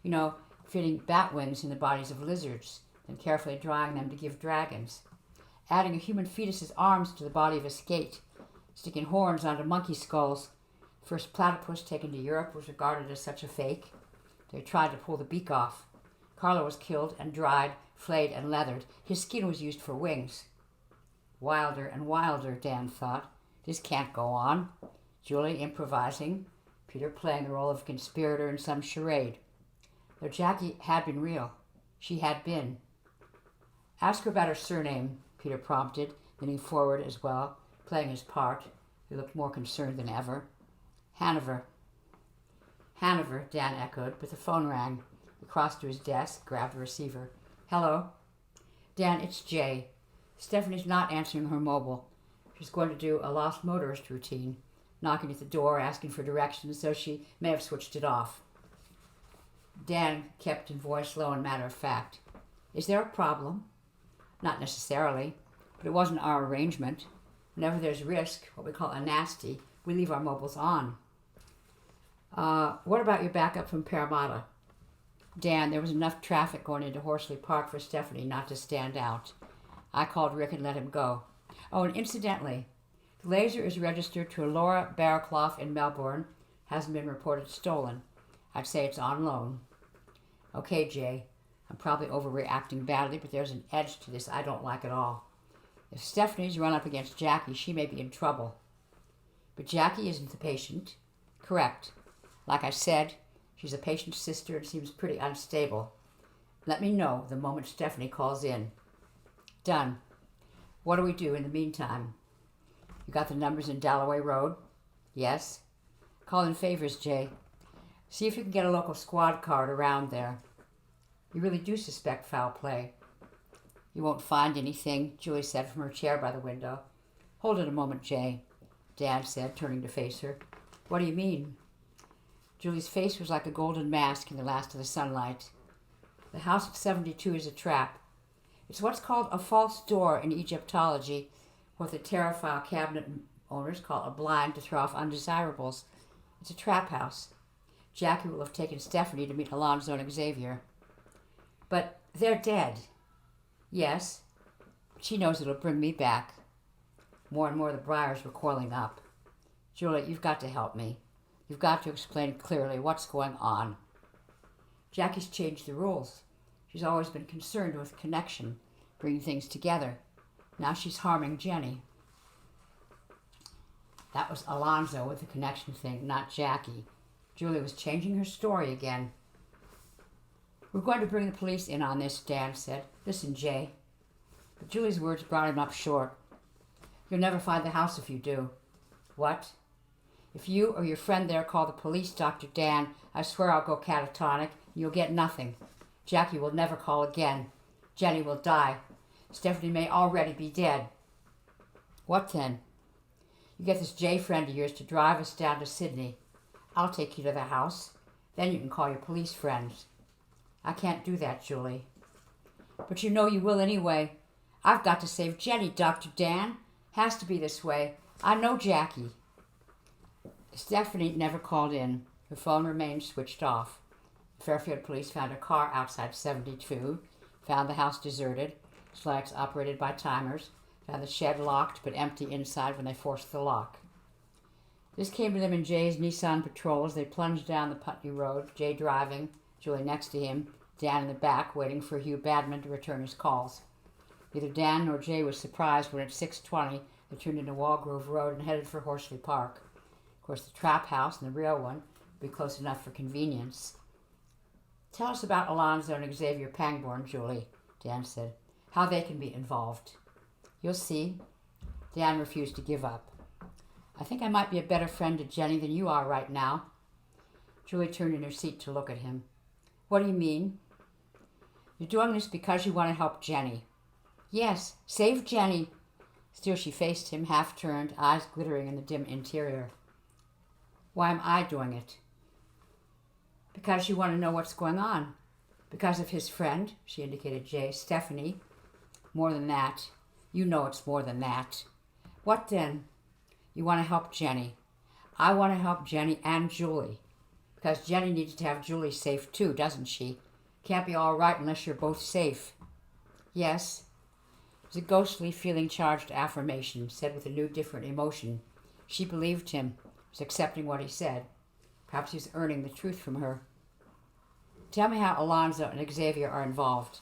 You know, fitting bat wings in the bodies of lizards, then carefully drying them to give dragons. Adding a human fetus's arms to the body of a skate. Sticking horns onto monkey skulls. The first platypus taken to Europe was regarded as such a fake. They tried to pull the beak off. Carlo was killed and dried, flayed and leathered. His skin was used for wings. Wilder and wilder, Dan thought. This can't go on. Julie improvising. Peter playing the role of conspirator in some charade. Though Jackie had been real. She had been. Ask her about her surname, Peter prompted, leaning forward as well, playing his part. He looked more concerned than ever. Hanover. Hanover, Dan echoed, but the phone rang. He crossed to his desk, grabbed the receiver. Hello? Dan, it's Jay. Stephanie's not answering her mobile. She's going to do a lost motorist routine, knocking at the door, asking for directions, so she may have switched it off. Dan kept his voice low and matter of fact. Is there a problem? Not necessarily, but it wasn't our arrangement. Whenever there's risk, what we call a nasty, we leave our mobiles on. What about your backup from Parramatta? Dan, there was enough traffic going into Horsley Park for Stephanie not to stand out. I called Rick and let him go. Oh, and incidentally, the laser is registered to a Laura Barraclough in Melbourne. Hasn't been reported stolen. I'd say it's on loan. Okay, Jay. I'm probably overreacting badly, but there's an edge to this I don't like at all. If Stephanie's run up against Jackie, she may be in trouble. But Jackie isn't the patient. Correct. Like I said, she's a patient's sister and seems pretty unstable. Let me know the moment Stephanie calls in. Done. What do we do in the meantime? You got the numbers in Dalloway Road? Yes. Call in favors, Jay. See if you can get a local squad card around there. You really do suspect foul play. You won't find anything, Julie said from her chair by the window. Hold it a moment, Jay, Dan said, turning to face her. What do you mean? Julie's face was like a golden mask in the last of the sunlight. The house at 72 is a trap. It's what's called a false door in Egyptology, what the terraphile cabinet owners call a blind to throw off undesirables. It's a trap house. Jackie will have taken Stephanie to meet Alonzo and Xavier. But they're dead. Yes, but she knows it'll bring me back. More and more the Briars were coiling up. Julie, you've got to help me. You've got to explain clearly what's going on. Jackie's changed the rules. She's always been concerned with connection, bringing things together. Now she's harming Jenny. That was Alonzo with the connection thing, not Jackie. Julie was changing her story again. We're going to bring the police in on this, Dan said. Listen, Jay. But Julie's words brought him up short. You'll never find the house if you do. What? If you or your friend there call the police, Dr. Dan, I swear I'll go catatonic. You'll get nothing. Jackie will never call again. Jenny will die. Stephanie may already be dead. What then? You get this Jay friend of yours to drive us down to Sydney. I'll take you to the house. Then you can call your police friends. I can't do that, Julie. But you know you will anyway. I've got to save Jenny, Dr. Dan. Has to be this way. I know Jackie. Stephanie never called in. Her phone remained switched off. Fairfield police found a car outside 72, found the house deserted, its lights operated by timers, found the shed locked but empty inside when they forced the lock. This came to them in Jay's Nissan Patrol as they plunged down the Putney Road, Jay driving, Julie next to him, Dan in the back waiting for Hugh Badman to return his calls. Neither Dan nor Jay was surprised when at 6:20 they turned into Walgrove Road and headed for Horsley Park. Of course, the trap house and the real one would be close enough for convenience. Tell us about Alonzo and Xavier Pangborn, Julie, Dan said. How they can be involved. You'll see. Dan refused to give up. I think I might be a better friend to Jenny than you are right now. Julie turned in her seat to look at him. What do you mean? You're doing this because you want to help Jenny. Yes, save Jenny. Still she faced him, half-turned, eyes glittering in the dim interior. Why am I doing it? Because you want to know what's going on. Because of his friend, she indicated Jay, Stephanie. More than that. You know it's more than that. What then? You want to help Jenny. I want to help Jenny and Julie. Because Jenny needs to have Julie safe too, doesn't she? Can't be all right unless you're both safe. Yes. It was a ghostly, feeling-charged affirmation, said with a new, different emotion. She believed him, was accepting what he said. Perhaps he was earning the truth from her. Tell me how Alonzo and Xavier are involved.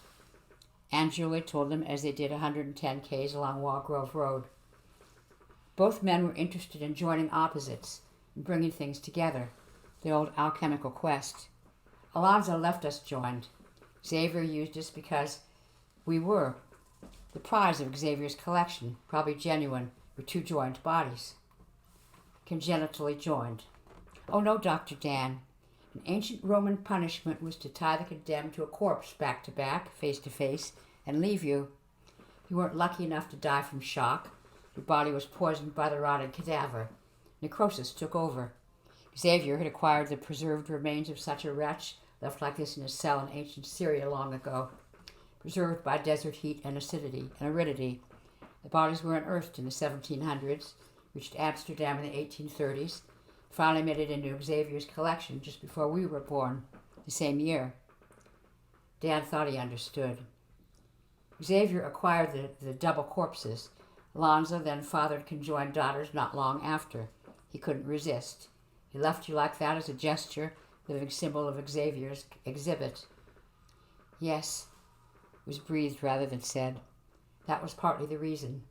Aunt Julie told them as they did 110 Ks along Walgrove Road. Both men were interested in joining opposites and bringing things together, the old alchemical quest. Alonzo left us joined. Xavier used us because we were the prize of Xavier's collection, probably genuine, with two joined bodies. congenitally joined. Oh no, Dr. Dan. An ancient Roman punishment was to tie the condemned to a corpse back to back, face to face, and leave you. You weren't lucky enough to die from shock. Your body was poisoned by the rotting cadaver. Necrosis took over. Xavier had acquired the preserved remains of such a wretch, left like this in a cell in ancient Syria long ago, preserved by desert heat and aridity. The bodies were unearthed in the 1700s, reached Amsterdam in the 1830s, finally made it into Xavier's collection just before we were born, the same year. Dan thought he understood. Xavier acquired the double corpses. Alonzo then fathered conjoined daughters not long after. He couldn't resist. He left you like that as a gesture, living symbol of Xavier's exhibit. Yes, was breathed rather than said. That was partly the reason.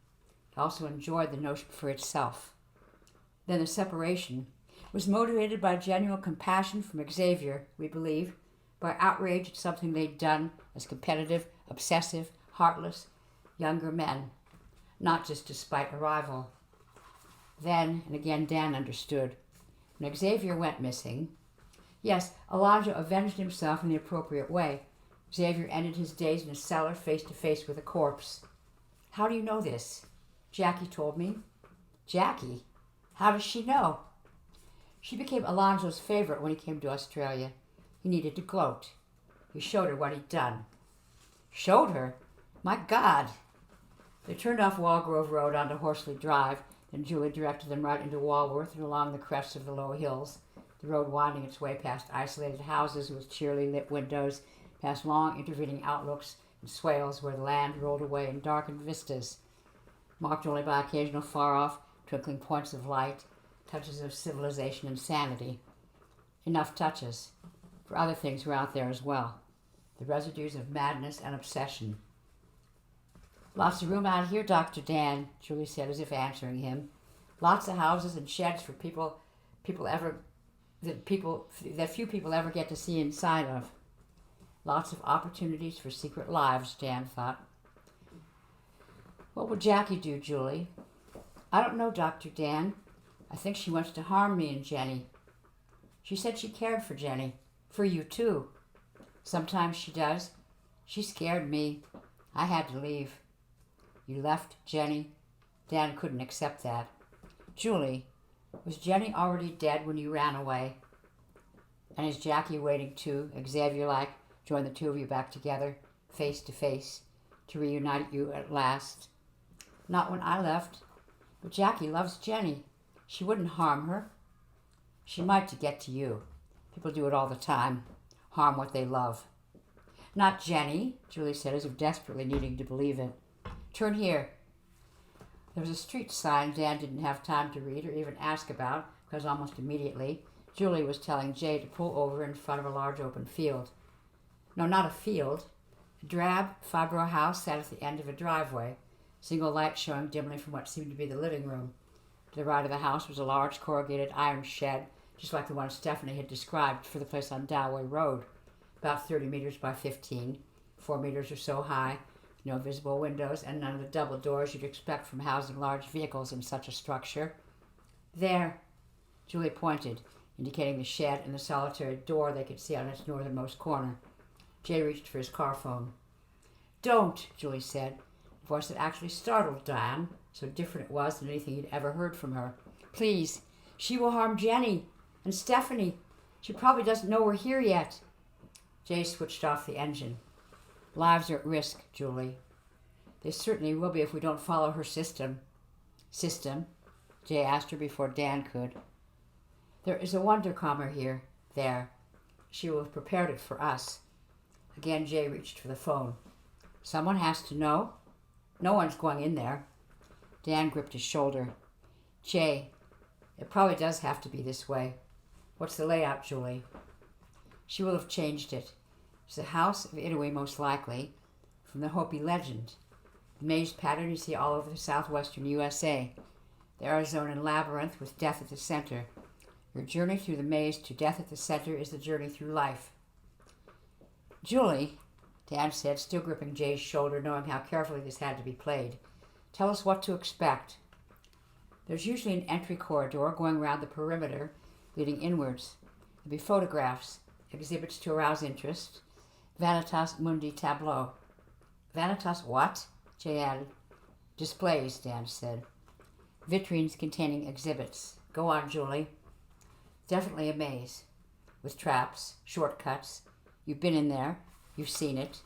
He also enjoyed the notion for itself. Then the separation was motivated by genuine compassion from Xavier, we believe, by outrage at something they'd done as competitive, obsessive, heartless younger men, not just to spite a rival. Then, and again Dan understood, when Xavier went missing, yes, Elijah avenged himself in the appropriate way. Xavier ended his days in a cellar face to face with a corpse. How do you know this? Jackie told me. Jackie? How does she know? She became Alonzo's favorite when he came to Australia. He needed to gloat. He showed her what he'd done. Showed her? My God! They turned off Walgrove Road onto Horsley Drive, then Julie directed them right into Walworth and along the crests of the low hills, the road winding its way past isolated houses with cheerily lit windows, past long intervening outlooks and swales where the land rolled away in darkened vistas, marked only by occasional far-off, twinkling points of light, touches of civilization and sanity. Enough touches, for other things were out there as well, the residues of madness and obsession. Lots of room out here, Dr. Dan, Julie said as if answering him. Lots of houses and sheds for that few people ever get to see inside of. Lots of opportunities for secret lives, Dan thought. What would Jackie do, Julie? I don't know, Dr. Dan. I think she wants to harm me and Jenny. She said she cared for Jenny. For you, too. Sometimes she does. She scared me. I had to leave. You left Jenny? Dan couldn't accept that. Julie, was Jenny already dead when you ran away? And is Jackie waiting too, Xavier-like, join the two of you back together, face to face, to reunite you at last? Not when I left. But Jackie loves Jenny. She wouldn't harm her. She might to get to you. People do it all the time. Harm what they love. Not Jenny, Julie said, as if desperately needing to believe it. Turn here. There was a street sign Dan didn't have time to read or even ask about, because almost immediately Julie was telling Jay to pull over in front of a large open field. No, not a field. A drab fibro house sat at the end of a driveway, single light showing dimly from what seemed to be the living room. To the right of the house was a large corrugated iron shed, just like the one Stephanie had described for the place on Dowling Road, about 30 meters by 15, 4 meters or so high, no visible windows, and none of the double doors you'd expect from housing large vehicles in such a structure. There, Julie pointed, indicating the shed and the solitary door they could see on its northernmost corner. Jay reached for his car phone. Don't, Julie said, a voice that actually startled Dan, so different it was than anything he'd ever heard from her. Please, she will harm Jenny and Stephanie. She probably doesn't know we're here yet. Jay switched off the engine. Lives are at risk, Julie. They certainly will be if we don't follow her system. System? Jay asked her before Dan could. There is a wonder-commer here. There. She will have prepared it for us. Again, Jay reached for the phone. Someone has to know. No one's going in there. Dan gripped his shoulder. Jay, it probably does have to be this way. What's the layout, Julie? She will have changed it. It's the House of Italy, most likely, from the Hopi legend. The maze pattern you see all over the southwestern USA. The Arizonan labyrinth with death at the center. Your journey through the maze to death at the center is the journey through life. Julie, Dan said, still gripping Jay's shoulder, knowing how carefully this had to be played, tell us what to expect. There's usually an entry corridor going around the perimeter, leading inwards. There'll be photographs, exhibits to arouse interest. Vanitas mundi tableau. Vanitas what? Jay added. Displays, Dan said. Vitrines containing exhibits. Go on, Julie. Definitely a maze. With traps, shortcuts. You've been in there. You've seen it.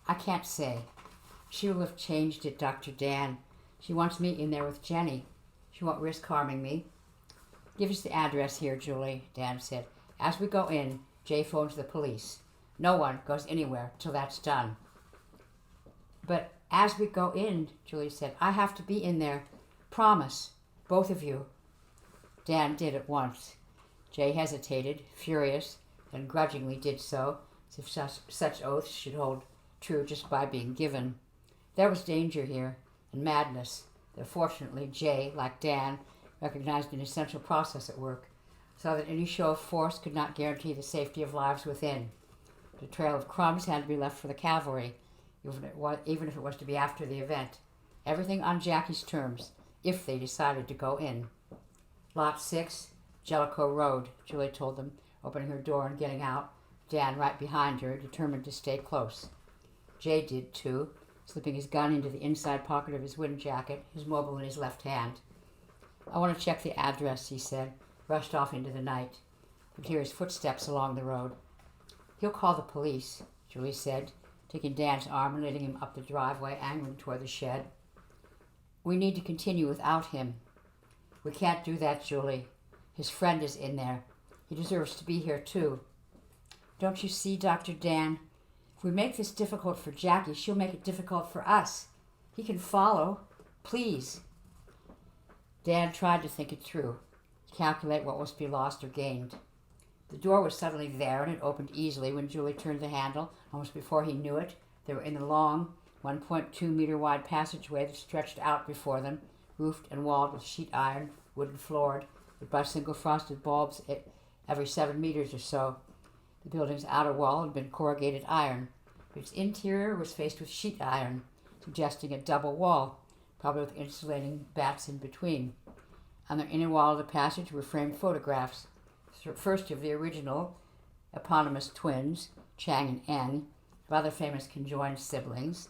I can't say. She will have changed it, Dr. Dan. She wants me in there with Jenny. She won't risk harming me. Give us the address here, Julie, Dan said. As we go in, Jay phones the police. No one goes anywhere till that's done. But as we go in, Julie said, I have to be in there. Promise. Both of you. Dan did at once. Jay hesitated, furious, and grudgingly did so, as if such oaths should hold true just by being given. There was danger here, and madness, though fortunately Jay, like Dan, recognized an essential process at work, saw that any show of force could not guarantee the safety of lives within. The trail of crumbs had to be left for the cavalry, even if it was to be after the event. Everything on Jackie's terms, if they decided to go in. Lot 6, Jellicoe Road, Julie told them, opening her door and getting out, Dan right behind her, determined to stay close. Jay did too, slipping his gun into the inside pocket of his wind jacket, his mobile in his left hand. I want to check the address, he said, rushed off into the night. He could hear his footsteps along the road. He'll call the police, Julie said, taking Dan's arm and leading him up the driveway, angling toward the shed. We need to continue without him. We can't do that, Julie. His friend is in there. He deserves to be here, too. Don't you see, Dr. Dan? If we make this difficult for Jackie, she'll make it difficult for us. He can follow. Please. Dan tried to think it through, to calculate what was to be lost or gained. The door was suddenly there, and it opened easily when Julie turned the handle. Almost before he knew it, they were in the long, 1.2-meter wide passageway that stretched out before them, roofed and walled with sheet iron, wooden floored, with bicycle frosted bulbs every 7 meters or so. The building's outer wall had been corrugated iron, but its interior was faced with sheet iron, suggesting a double wall, probably with insulating batts in between. On the inner wall of the passage were framed photographs, first of the original eponymous twins, Chang and Eng, of other famous conjoined siblings,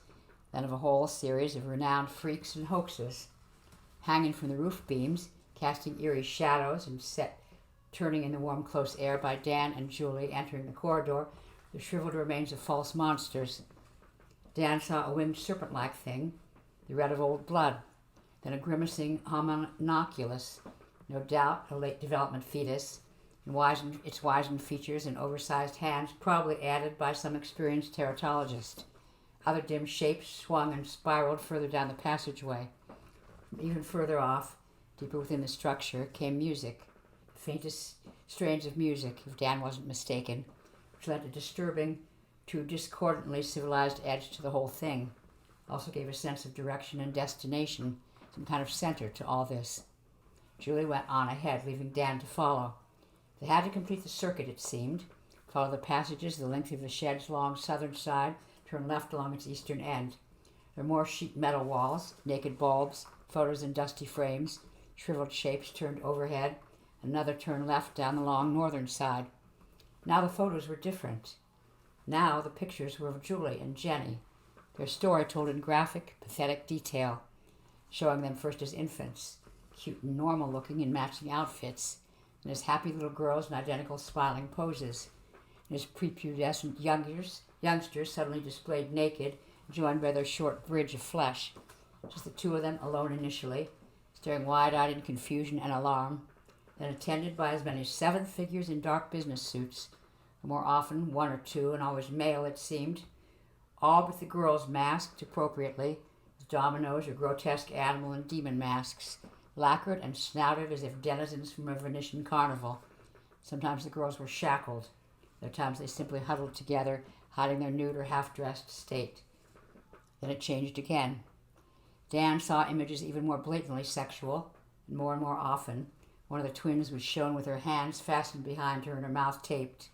then of a whole series of renowned freaks and hoaxes. Hanging from the roof beams, casting eerie shadows and turning in the warm, close air by Dan and Julie entering the corridor, the shriveled remains of false monsters. Dan saw a winged serpent-like thing, the red of old blood, then a grimacing homunculus, no doubt a late development fetus, and its wizened features and oversized hands, probably added by some experienced teratologist. Other dim shapes swung and spiraled further down the passageway. From even further off, deeper within the structure, came music, the faintest strains of music, if Dan wasn't mistaken, which lent a disturbing to discordantly civilized edge to the whole thing. Also gave a sense of direction and destination, some kind of center to all this. Julie went on ahead, leaving Dan to follow. They had to complete the circuit, it seemed, follow the passages the length of the shed's long southern side, turn left along its eastern end. There were more sheet metal walls, naked bulbs, photos in dusty frames, shriveled shapes turned overhead, another turn left down the long northern side. Now the photos were different. Now the pictures were of Julie and Jenny, their story told in graphic, pathetic detail, showing them first as infants, cute and normal looking in matching outfits, and as happy little girls in identical smiling poses, and as prepubescent youngsters suddenly displayed naked, joined by their short bridge of flesh, just the two of them alone initially, staring wide-eyed in confusion and alarm, then attended by as many as 7 figures in dark business suits, or more often 1 or 2, and always male it seemed, all but the girls masked appropriately, as dominoes or grotesque animal and demon masks, lacquered and snouted as if denizens from a Venetian carnival. Sometimes the girls were shackled. Other times they simply huddled together, hiding their nude or half-dressed state. Then it changed again. Dan saw images even more blatantly sexual, and more often. One of the twins was shown with her hands fastened behind her and her mouth taped,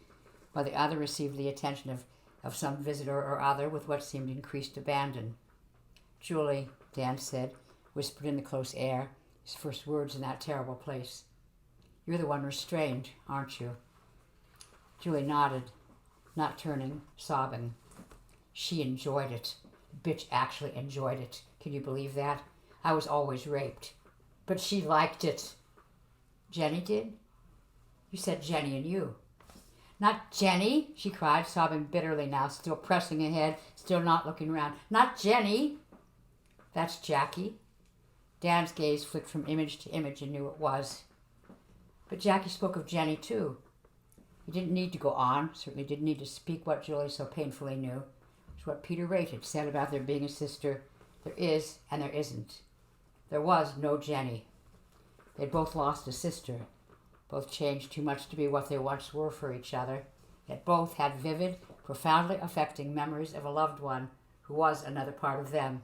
while the other received the attention of some visitor or other with what seemed increased abandon. Julie, Dan said, whispered in the close air, his first words in that terrible place. You're the one restrained, aren't you? Julie nodded, not turning, sobbing. She enjoyed it. The bitch actually enjoyed it. Can you believe that? I was always raped. But she liked it. Jenny did? You said Jenny and you. Not Jenny, she cried, sobbing bitterly now, still pressing ahead, still not looking round. Not Jenny. That's Jackie. Dan's gaze flicked from image to image and knew it was. But Jackie spoke of Jenny too. He didn't need to go on, certainly didn't need to speak what Julie so painfully knew. It's what Peter Rate had said about there being a sister. There is and there isn't. There was no Jenny. They'd both lost a sister. Both changed too much to be what they once were for each other. Yet both had vivid, profoundly affecting memories of a loved one who was another part of them,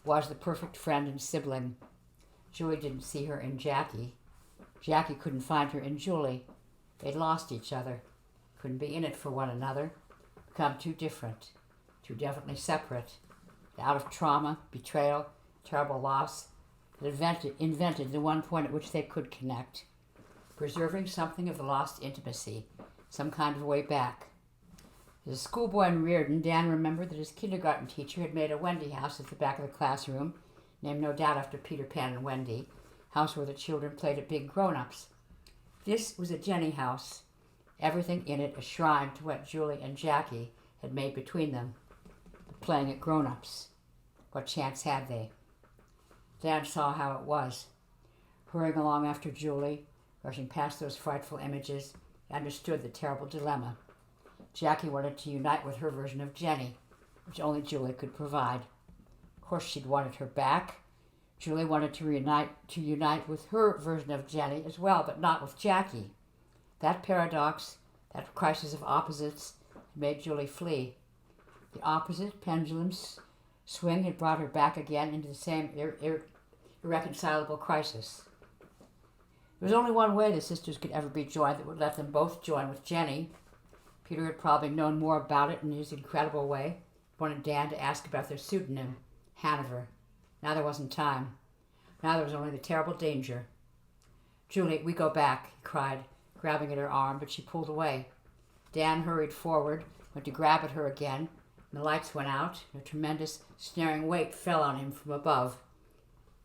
was the perfect friend and sibling. Julie didn't see her in Jackie. Jackie couldn't find her in Julie. They'd lost each other, couldn't be in it for one another, become too different, too definitely separate, out of trauma, betrayal, terrible loss, that invented the one point at which they could connect, preserving something of the lost intimacy, some kind of way back. As a schoolboy in Reardon, Dan remembered that his kindergarten teacher had made a Wendy house at the back of the classroom, named no doubt after Peter Pan and Wendy, house where the children played at big grown-ups. This was a Jenny house, everything in it a shrine to what Julie and Jackie had made between them, the playing at grown-ups. What chance had they? Dan saw how it was. Hurrying along after Julie, rushing past those frightful images, he understood the terrible dilemma. Jackie wanted to unite with her version of Jenny, which only Julie could provide. Of course she'd wanted her back. Julie wanted to unite with her version of Jenny as well, but not with Jackie. That paradox, that crisis of opposites, made Julie flee. The opposite pendulum's swing had brought her back again into the same irreconcilable crisis. There was only one way the sisters could ever be joined that would let them both join with Jenny. Peter had probably known more about it in his incredible way. He wanted Dan to ask about their pseudonym, Hanover. Now there wasn't time. Now there was only the terrible danger. Julie, we go back, he cried, grabbing at her arm, but she pulled away. Dan hurried forward, went to grab at her again, and the lights went out, and a tremendous, snaring weight fell on him from above.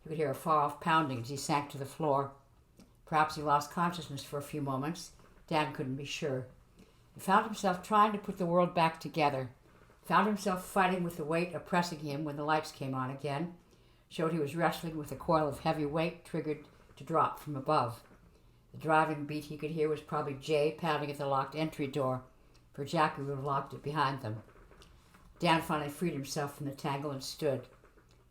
He could hear a far-off pounding as he sank to the floor. Perhaps he lost consciousness for a few moments. Dan couldn't be sure. He found himself trying to put the world back together. Found himself fighting with the weight oppressing him when the lights came on again. Showed he was wrestling with a coil of heavy weight triggered to drop from above. The driving beat he could hear was probably Jay pounding at the locked entry door, for Jackie would have locked it behind them. Dan finally freed himself from the tangle and stood.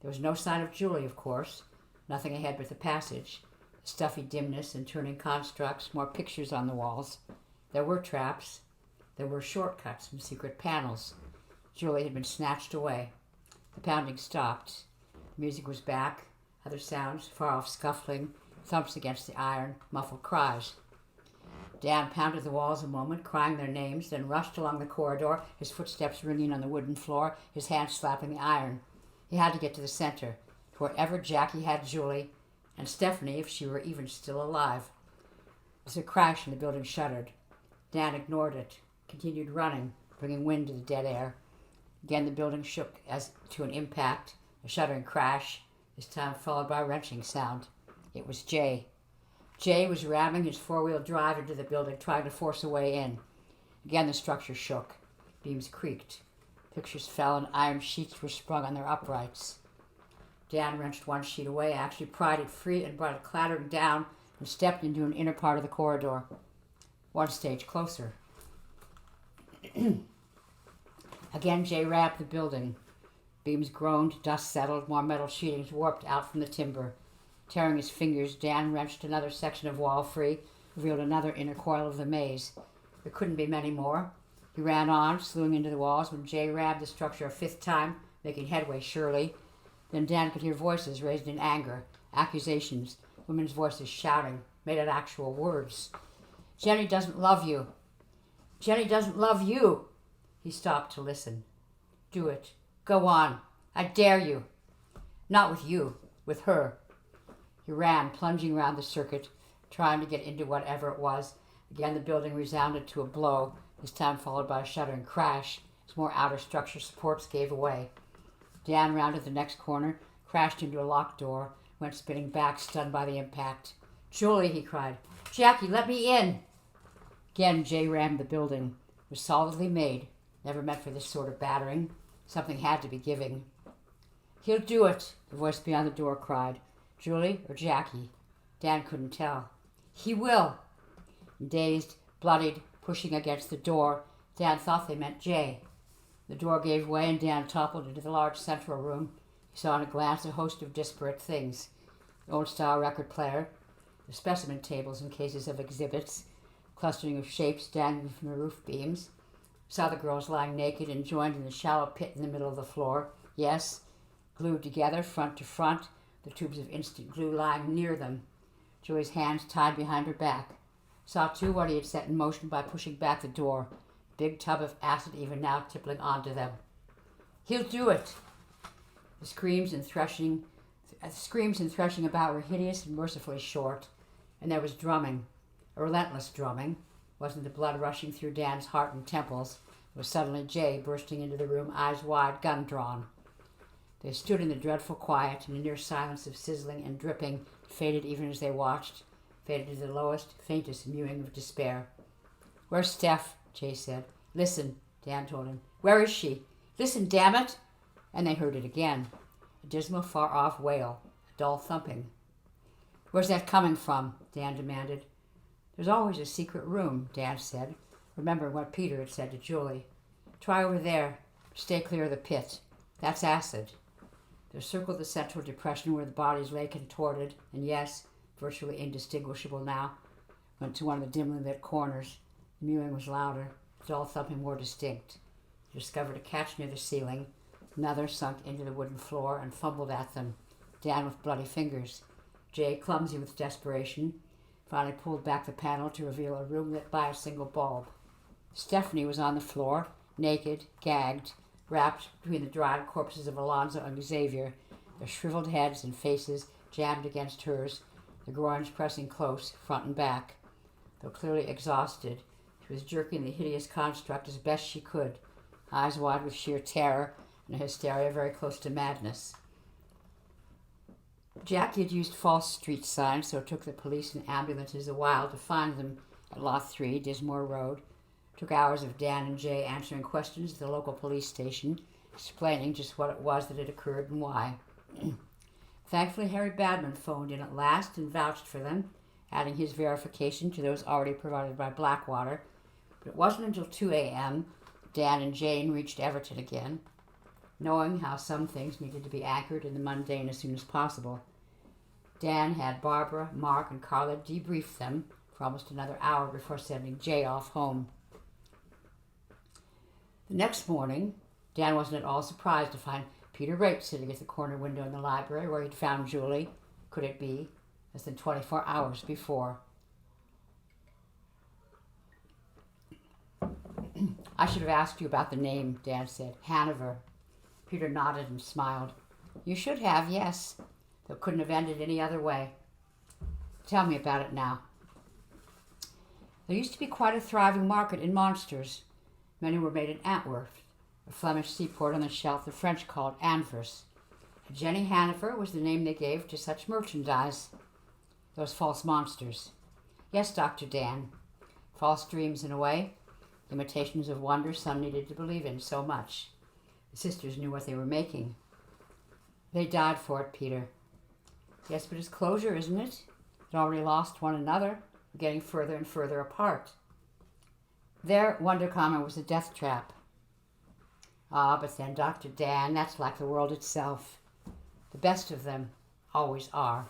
There was no sign of Julie, of course. Nothing ahead but the passage. The stuffy dimness and turning constructs, more pictures on the walls. There were traps. There were shortcuts and secret panels. Julie had been snatched away. The pounding stopped. The music was back. Other sounds, far-off scuffling, thumps against the iron, muffled cries. Dan pounded the walls a moment, crying their names, then rushed along the corridor, his footsteps ringing on the wooden floor, his hands slapping the iron. He had to get to the center, to wherever Jackie had Julie, and Stephanie, if she were even still alive. There was a crash and the building shuddered. Dan ignored it, continued running, bringing wind to the dead air. Again the building shook as to an impact, a shuddering crash, this time followed by a wrenching sound. It was Jay. Jay was ramming his four-wheel drive into the building, trying to force a way in. Again the structure shook. Beams creaked. Pictures fell and iron sheets were sprung on their uprights. Dan wrenched one sheet away, actually pried it free and brought it clattering down and stepped into an inner part of the corridor. One stage closer. Again Jay rammed the building. Beams groaned, dust settled, more metal sheetings warped out from the timber. Tearing his fingers, Dan wrenched another section of wall free, revealed another inner coil of the maze. There couldn't be many more. He ran on, slewing into the walls, when Jay rammed the structure a fifth time, making headway surely. Then Dan could hear voices raised in anger, accusations, women's voices shouting, made out actual words. Jenny doesn't love you. Jenny doesn't love you. He stopped to listen. Do it. Go on. I dare you. Not with you. with her. He ran, plunging round the circuit, trying to get into whatever it was. Again the building resounded to a blow, this time followed by a shuddering crash as more outer structure supports gave way. Dan rounded the next corner, crashed into a locked door, went spinning back, stunned by the impact. "Julie," he cried. "Jackie, let me in!" Again Jay rammed the building. It was solidly made, never meant for this sort of battering. Something had to be giving. "He'll do it," the voice beyond the door cried. Julie or Jackie? Dan couldn't tell. "He will." Dazed, bloodied, pushing against the door, Dan thought they meant Jay. The door gave way and Dan toppled into the large central room. He saw in a glance a host of disparate things. The old-style record player, the specimen tables and cases of exhibits, clustering of shapes dangling from the roof beams. Saw the girls lying naked and joined in the shallow pit in the middle of the floor. Yes, glued together, front to front, the tubes of instant glue lying near them. Julie's hands tied behind her back. Saw, too, what he had set in motion by pushing back the door. Big tub of acid even now tippling onto them. "He'll do it!" The screams and threshing about were hideous and mercifully short. And there was drumming, a relentless drumming. It wasn't the blood rushing through Dan's heart and temples. It was suddenly Jay bursting into the room, eyes wide, gun drawn. They stood in the dreadful quiet, and the near silence of sizzling and dripping faded even as they watched, faded to the lowest, faintest mewing of despair. "Where's Steph?" Jay said. "Listen," Dan told him. "Where is she? Listen, damn it!" And they heard it again. A dismal, far-off wail, a dull thumping. "Where's that coming from?" Dan demanded. "There's always a secret room," Dan said, remembering what Peter had said to Julie. "Try over there. Stay clear of the pit. That's acid." They circled the central depression where the bodies lay contorted, and yes, virtually indistinguishable now, went to one of the dimly lit corners. The mewing was louder, the dull thumping more distinct. They discovered a catch near the ceiling. Another sunk into the wooden floor and fumbled at them, Dan with bloody fingers. Jay, clumsy with desperation, finally pulled back the panel to reveal a room lit by a single bulb. Stephanie was on the floor, naked, gagged, wrapped between the dried corpses of Alonzo and Xavier, their shriveled heads and faces jammed against hers, the groins pressing close, front and back. Though clearly exhausted, she was jerking the hideous construct as best she could, eyes wide with sheer terror and a hysteria very close to madness. Jackie had used false street signs, so it took the police and ambulances a while to find them at Lot 3, Dismore Road. It took hours of Dan and Jay answering questions at the local police station, explaining just what it was that had occurred and why. Thankfully, Harry Badman phoned in at last and vouched for them, adding his verification to those already provided by Blackwater. But it wasn't until 2 a.m. Dan and Jane reached Everton again, knowing how some things needed to be anchored in the mundane as soon as possible. Dan had Barbara, Mark, and Carla debrief them for almost another hour before sending Jay off home. The next morning, Dan wasn't at all surprised to find Peter Raitt sitting at the corner window in the library where he'd found Julie, could it be, less than 24 hours before. "I should have asked you about the name," Dan said. "Hanover." Peter nodded and smiled. "You should have, yes. Though it couldn't have ended any other way. Tell me about it now." "There used to be quite a thriving market in monsters. Many were made in Antwerp, a Flemish seaport on the Scheldt the French called Anvers. Jenny Hanover was the name they gave to such merchandise. Those false monsters." "Yes, Dr. Dan. False dreams in a way. Imitations of wonder some needed to believe in so much. The sisters knew what they were making." "They died for it, Peter." "Yes, but it's closure, isn't it? They'd already lost one another. We're getting further and further apart." "Their Wunderkammer was a death trap." "Ah, but then, Dr. Dan, that's like the world itself. The best of them always are."